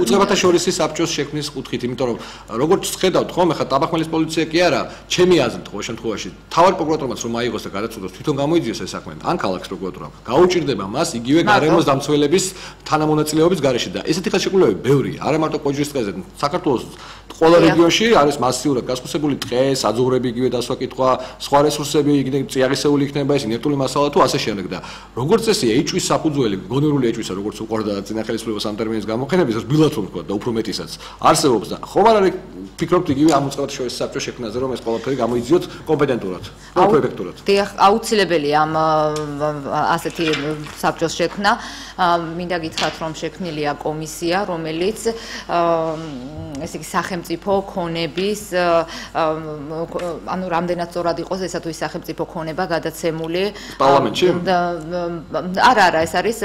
უწყებათა შორისი საბჭოს შექმნის კუთხით, იმიტომ რომ როგორც ხედავთ ხომ, ახლა ტაბახმელის პოლიცია კი არა, ჩემი აზრით ყოველ შემთხვევაში თავარი პროკურატურაც რომ აიღოს და გადაწყვეტოს თვითონ გამოიძიოს ეს საქმე, ან ქალაქის პროკურატურამ გაუჭირდება მას იგივე გარემოს დამცველების თანამონაწილეობის გარეშე და ესეთი ხელშეკრულებები ბევრია, არა მარტო კოჯრის ტყეზე, საქართველოს ყველა რეგიონში არის მასიურად გასხვისებული ტყე, საძოვრები იგივე დასვა კითხვა, სხვა რესურსები, წიაღისეული იქნება ეს ინერტული მასალა თუ ასე შემდეგ და როგორც წესია ეჭვის საფუძველი, გონივრული ეჭვისა, როგორც უყვარდა წინა ხელისუფლებას ამ ტერმინის გამოყენების, ეს ბილად რომ თქვა და უფრო მეტისაც არსებობს და ხომ არ არის ფიქრობთ იგივე ამ უწყებათა შორისი საბჭოს შექმნაზე რომ ეს ყველაფერი გამოიძიოთ კომპეტენტურად, უფრო ეფექტურად. აუცილებელია ამ ასეთი საბჭოს დღეს შექმნა მინდა გითხრათ რომ შექმნილია კომისია რომელიც ესე იგი სახელმწიფო ქონების ანუ რამდენად სწორად იყოს ესა თუ ის სახელმწიფო ქონება გადაცემული პარლამენტში არა ეს არის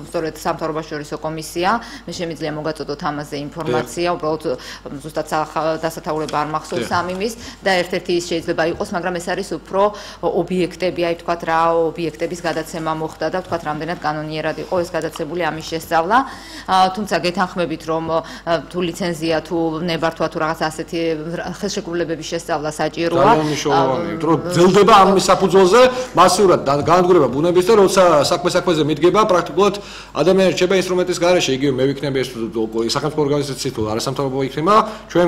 სწორედ სამთავრობაშორისო კომისია მე შემიძლია მოგაწოდოთ ამაზე ინფორმაცია უბრალოდ ზუსტად დასათაურება არ მახსოვს ამ იმის და ერთ-ერთი ის შეიძლება იყოს მაგრამ ეს არის უფრო ობიექტები აი თქვათ რა ობიექტების გადაცემა მოხდა და თქვათ რამდენად კანონიერად იყო ეს გადაცემული ამის შესწავლა თუმცა გეთანხმებით რომ თუ ლიცენზია თუ ნებართვა თუ რაღაც ასეთი ხელშეკრულებების შესწავლა საჭიროა ძალიან მნიშვნელოვანია იმიტომ რომ ძელდება ამის საფუძველზე მასიურად განადგურება ბუნების და როცა საქმეზე მიდგება პრაქტიკულად ადამიანი რჩება ინსტრუმენტის გარეშე იგივე მე ვიქნები ეს სახელმწიფო ორგანიზაცია თუ არასამთავრობო იქნება ჩვენ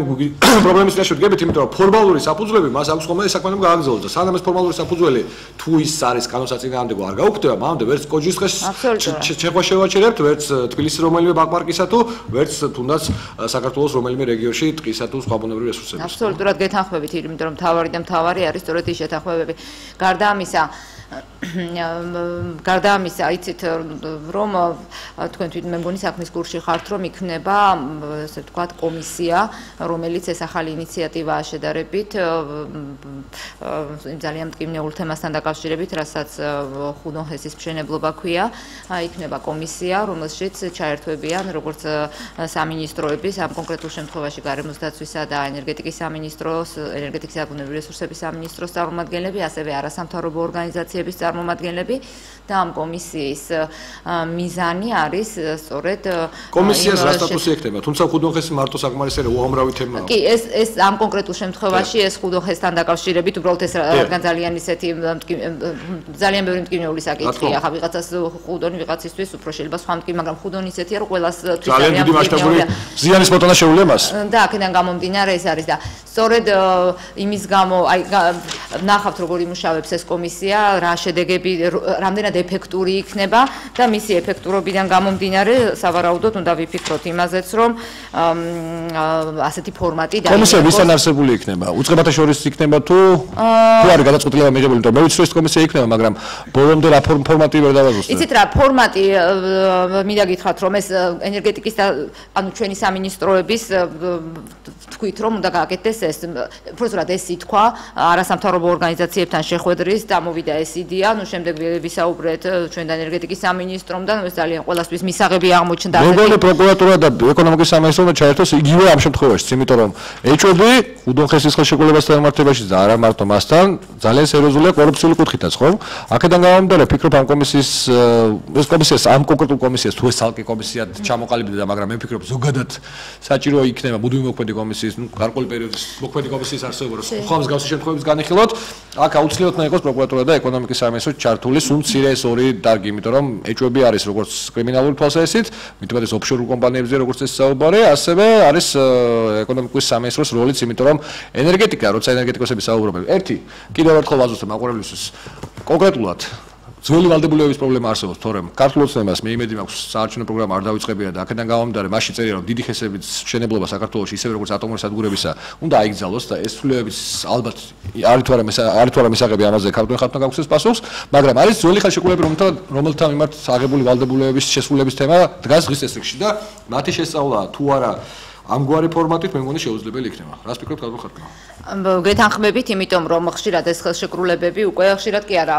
პრობლემის წინაშე ვდგებით იმიტომ რომ ფორმალური საფუძვლები მას აქვს ხოლმე საქმეები გააგრძელოს და სანამ ეს ფორმალური საფუძველი თუ ის არის კანონსაწინააღმდეგო არ გაუქმდება მანამდე ვერც კოჯისხეს შეხვედრა შევაჩერებთ ვერც თბილისის რომელიმე ბაკ-პარკისა თუ ვერც თუნდაც საქართველოს რომელიმე რეგიონში ტყისა თუ სხვა ბუნებრივი რესურსების აბსოლუტურად გეთანხმებით იმიტომ რომ მთავარი არის სწორედ ის შეთანხმებები გარდა ამისა იცით რომ თქვენ თვითონ მე მგონი საქმის კურსში ხართ რომ იქნება ასე ვთქვათ კომისია რომელიც ეს ახალი ინიციატივაა შედარებით ძალიან მტკივნეულ თემასთან დაკავშირებით რასაც ხუდონხესის მშენებლობა ქვია იქნება კომისია რომელშიც ჩაერთვებიან როგორც სამინისტროების ამ კონკრეტულ შემთხვევაში გარემოს დაცვისა და ენერგეტიკის სამინისტროს ენერგეტიკის და ბუნებრივი რესურსების სამინისტროს წარმომადგენლები ასევე არასამთავრობო ორგანიზაციების წარმომადგენლები და ამ კომისიის მიზანი არის სწორედ კომისიას რა სტატუსი ექნება თუმცა ხუდონხესი მარტო საკმარისია უამრავი თემაა კი ეს ამ კონკრეტულ შემთხვევაში ეს ხუდონხესთან დაკავშირებით უბრალოდ ეს რადგან ძალიან ისეთი ძალიან ბევრი მტკივნეული საკითხია ხა ვიღაცას ხუდონი ვიღაცისთვის უფრო შეიძლება სხვა მტკივნი მაგრამ ხუდონი ისეთია რომ ყველას ძალიან დიდი მასშტაბური ზიანის მოტანა შეუძლია მას და აქედან გამომდინარე ეს არის და სწორედ იმის გამო აი ნახავთ როგორ იმუშავებს ეს კომისია რა შედეგები რამდენად ეფექტური იქნება და მისი ეფექტურობიდან გამომდინარე სავარაუდოდ უნდა ვიფიქროთ იმაზეც რომ ასეთი ფორმატი და კომისია ვისთან არსებული იქნება უწყებათა შორის იქნება თუ არის გადაწყვეტილება მიღებული იმიტომ მე ვიცი რომ ეს კომისია იქნება მაგრამ ბოლომდე რა ფორმატი ვერ დავაზუსტებ იცით რა ფორმატი მინდა გითხრათ რომ ეს ენერგეტიკის და ანუ ჩვენი სამინისტროების თქვით რომ უნდა გააკეთდეს ეს უბრალოდ ეს ითქვა არასამთავრობო ორგანიზაციებთან შეხვედრის დამოვიდა ეს იდეა ნუ შემდეგ ვისაუბრეთ ჩვენ და ენერგეტიკის სამინისტრომ და ეს ძალიან ყველასთვის მისაღები აღმოჩნდა მეგონი პროკურატურა და ეკონომიკის სამინისტრომ ჩაერთოს იგივე ამ შემთხვევაში იმიტომ რომ ეჭვები ხუდონხესის ხელშეკრულებასთან მიმართებაში და არა მარტო მასთან ძალიან სერიოზულია კორუფციული კუთხითაც ხო აქედან გამომდინარე ფიქრობ ამ კომისიის ეს კომისიას ამ კონკრეტულ კომისიას თუ ეს ალკი კომისია ჩამოყალიბდა მაგრამ მე ვფიქრობ ზოგადად საჭირო იქნება მუდმივი მოქმედი კომისიის ნუ გარკვეული პერიოდის მოქმედი კომისიის არსებობა რომ სხვა მსგავსი შემთხვევების განიხილოთ აქ აუცილებლად უნდა იყოს პროკურატურა და ეკონომიკის სამინისტრო ჩართული სულ მცირე ეს ორი დარგი იმიტომ რომ ეჭვები არის როგორც კრიმინალური თვალსაზრისით მithumet ეს ოფშორულ კომპანიებზე როგორც ეს საუბარი ასევე არის ეკონომიკის სამინისტროს როლიც იმიტომ რომ ენერგეტიკა როცა ენერგეტიკოსები საუბრობენ ერთი კიდევ ერთხელ ვაზუსტებ მაყურებლისთვის კონკრეტულად ძველი ვალდებულებების პრობლემა არსებობს, თორემ ქართულ ოცნებას მე იმედი მაქვს საარჩევნო პროგრამა არ დავიწყებია და აქედან გამომდინარე მასში წერია რომ დიდი ხესების მშენებლობა საქართველოში ისევე როგორც ატომური სადგურებისა უნდა აიგზავნოს და ეს ცვლილებების ალბათ არის თუ არა მისაღები ამაზე ქართულ ხალხთან გაგვცეს პასუხს, მაგრამ არის ძველი ხელშეკრულებები რომელთა მიმართ აღებული ვალდებულებების შესრულების თემა დგას დღის წესრიგში და მათი შესწავლა თუ არა ამგვარი ფორმატით მე მგონი შეუძლებელი იქნება. რას ფიქრობთ ქართულ ხალხთან? გეთანხმებით, იმიტომ რომ ხშირად ეს ხელშეკრულებები უკვე ხშირად კი არა,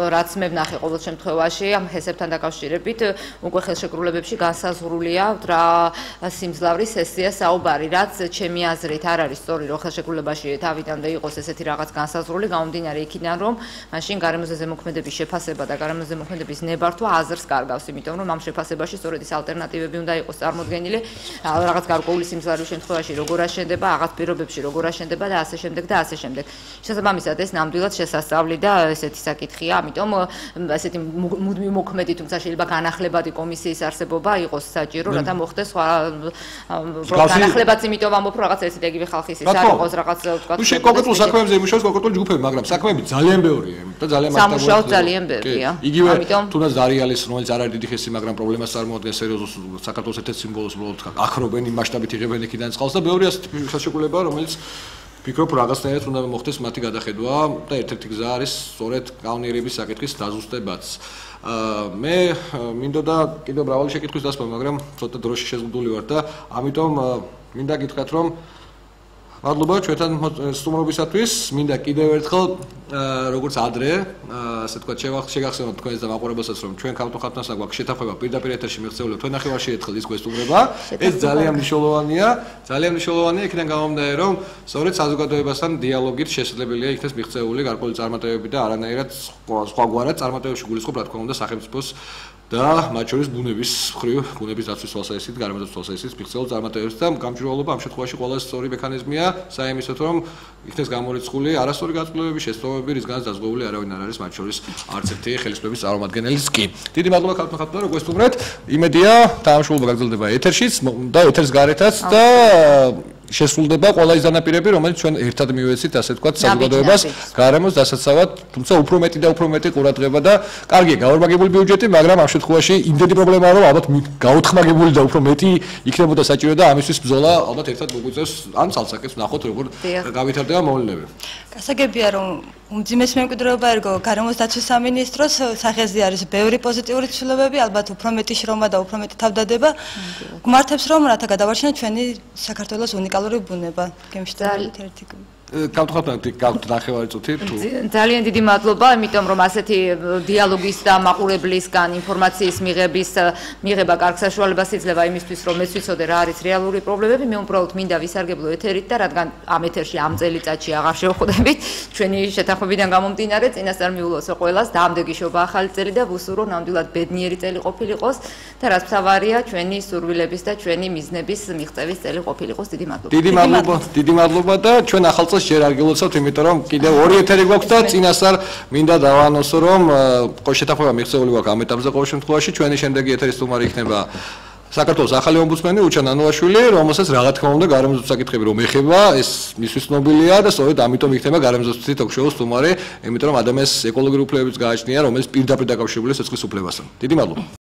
რაც მე ვნახე ყოველ შემთხვევაში ამ ჰესებთან დაკავშირებით, უკვე ხელშეკრულებებში განსაზღვრულია რა სიმძლავრის სესია საუბარი, რაც ჩემი აზრით არ არის სწორი, რომ ხელშეკრულებაში თავიდანვე იყოს ესეთი რაღაც განსაზღვრული, გამომდინარე იქიდან, რომ მაშინ გარემოზე ზემოქმედების შეფასება და გარემოზე ზემოქმედების ნებართვა აზრს კარგავს, იმიტომ რომ ამ შეფასებაში სწორედ ის ალტერნატივები უნდა იყოს წარმოდგენილი, რაღაც გარკვეული სიმძლავრის შემთხვევაში როგორ აშენდება, რაღაც პირობებში როგორ აშენდება და ასე შემდეგ და ასე შემდეგ. შესაბამისად ეს ნამდვილად შესასწავლი და ესეთი საკითხია, ამიტომ ესეთი მუდმივი მოქმედი, თუმცა შეიძლება განახლებადი კომისიის არსებობა იყოს საჭირო, რათა მოხდეს სხვა განახლებაც, იმიტომ ამბობ რომ რაღაც ესეთი იგივე ხალხის ის არ იყოს რაღაც ვთქვათ. ნუ კონკრეტულ საქმეებზე იმუშავებს კონკრეტული ჯგუფები, მაგრამ საქმეები ძალიან ბევრია და ძალიან მასშტაბურია. სამუშაო ძალიან ბევრია. იგივე თუნდაც დარიალის, რომელიც არ არის დიდი ხესი, მაგრამ პრობლემას წარმოადგენს სერიოზულ საქართველოს ერთ-ერთ სიმბოლოს, უბრალოდ ახლობენ იმ მასშტაბით იღებენ იქიდან წყალს და ბევრი ასეთი ხელშეკრულებაა, რომელიც ფიქრობ რაღაცნაირად უნდა მოხდეს მათი გადახედვა და ერთ-ერთი გზა არის სწორედ კანონიერების საკითხის დაზუსტებაც. მე მინდოდა კიდევ მრავალი შეკითხვის დასმა, მაგრამ ცოტა დროში შეზღუდული ვარ და ამიტომ მინდა გითხრათ, რომ მადლობა ჩვენთან სტუმრობისათვის. მინდა კიდევ ერთხელ როგორც ადრე, ასე თქვა, შეგახსენოთ თქვენს და მაყურებელსაც, რომ ჩვენ ქართულ ხალხთან გვაქვს შეთანხმება პირდაპირ ეთერში მიღწეული თვე ნახევარში ერთხელ ის გვესტუმრება. ეს ძალიან მნიშვნელოვანია, იქიდან გამომდინარე, რომ სწორედ საზოგადოებასთან დიალოგით შესაძლებელია იქნეს მიღწეული გარკვეული წარმატებები და არანაირად სხვაგვარად წარმატებებში გულისხმობ, რა თქმა უნდა, სახელმწიფოს და მათ შორის ბუნების დაცვის თვალსაზრისით, გარემოს თვალსაზრისით მიღწეულ წარმატებებს და გამჭვირვალობა ამ შემთხვევაში ყველაზე სწორი მექანიზმია საიმისოთ, რომ იქნეს გამორიცხული არასწორი გაწმენდები, შესწავლები, რისგანაც დაზღვეული არავინ არ არის, მათ შორის არც ერთი ხელისუფლების წარმომადგენელიც კი. დიდი მადლობა ქართულ ხალხთან, რომ გვესტუმრეთ. იმედია, თანამშრომლობა გაგრძელდება ეთერშიც და ეთერს გარეთაც და შესრულდება ყველა ის დანაპირები, რომელიც ჩვენ ერთად მივეცით, ასე ვთქვათ, საზოგადოებას, გარემოს დასაცავად, თუმცა უფრო მეტი ყურადღება და კარგია გაორმაგებული ბიუჯეტი, მაგრამ ამ შემთხვევაში იმდენი პრობლემაა, რომ ალბათ გაუთხმაგებული და უფრო მეტი იქნებოდა საჭირო და ამისთვის ბრძოლა ალბათ ერთად მოგვიწევს, ან ცალსაკეთს ვნახოთ, როგორ გავითარდება მოვლენები. გასაგებია, რომ უმძიმეს მემკვიდრეობა ერგო გარემოს დაცვის სამინისტროს სახეზე არის ბევრი პოზიტიური ცვლილებები, ალბათ უფრო მეტი შრომა და უფრო მეტი თავდადება. გმართებს, რომ რათა გადავარჩინოთ ჩვენი საქართველოს უნიკალური ბუნება. გემშვიდობებით ერთი გაგვთ ნახევარი წუთი თუ ძალიან დიდი მადლობა, იმიტომ რომ ასეთი დიალოგის და მაყურებლისგან ინფორმაციის მიღება კარგ საშუალებას იძლევა იმისთვის, რომ მეც ვიცოდე რა არის რეალური პრობლემები. მე უბრალოდ მინდა ვისარგებლო ეთერით და რადგან ამ ეთერში ამ წელიწადში აღარ შევხვდებით, ჩვენი შეთანხმებიდან გამომდინარე, წინასწარ მიულოცო ყველას დამდეგიშობა ახალი წელი და ვუსურვო ნამდვილად ბედნიერი წელი ყოფილიყოს და რაც მთავარია, ჩვენი სურვილების და ჩვენი მიზნების მიღწევის წელი ყოფილიყოს. დიდი მადლობა და ჩვენ ახალ ჯერ არ გილოცავთ, იმიტომ რომ კიდევ ორი ეთერი გვაქვს და წინასწარ მინდა დავანონსო, რომ შეთანხმება მიღწეული გვაქვს ამ ეტაპზე ყოველ შემთხვევაში. ჩვენი შემდეგი ეთერის სტუმარი იქნება საქართველოს ახალი ომბუდსმენი უჩან ანუაშვილი, რომელსაც რა თქმა უნდა გარემოს საკითხები რომ ეხება, ეს მისთვის ცნობილია და სწორედ ამიტომ იქნება გარემოს თოქ-შოუს სტუმარი, იმიტომ რომ ადამიანს ეკოლოგიური უფლებებიც გააჩნია, რომელიც პირდაპირ დაკავშირებულია სიცხლის უფლებასთან. დიდი მადლობა.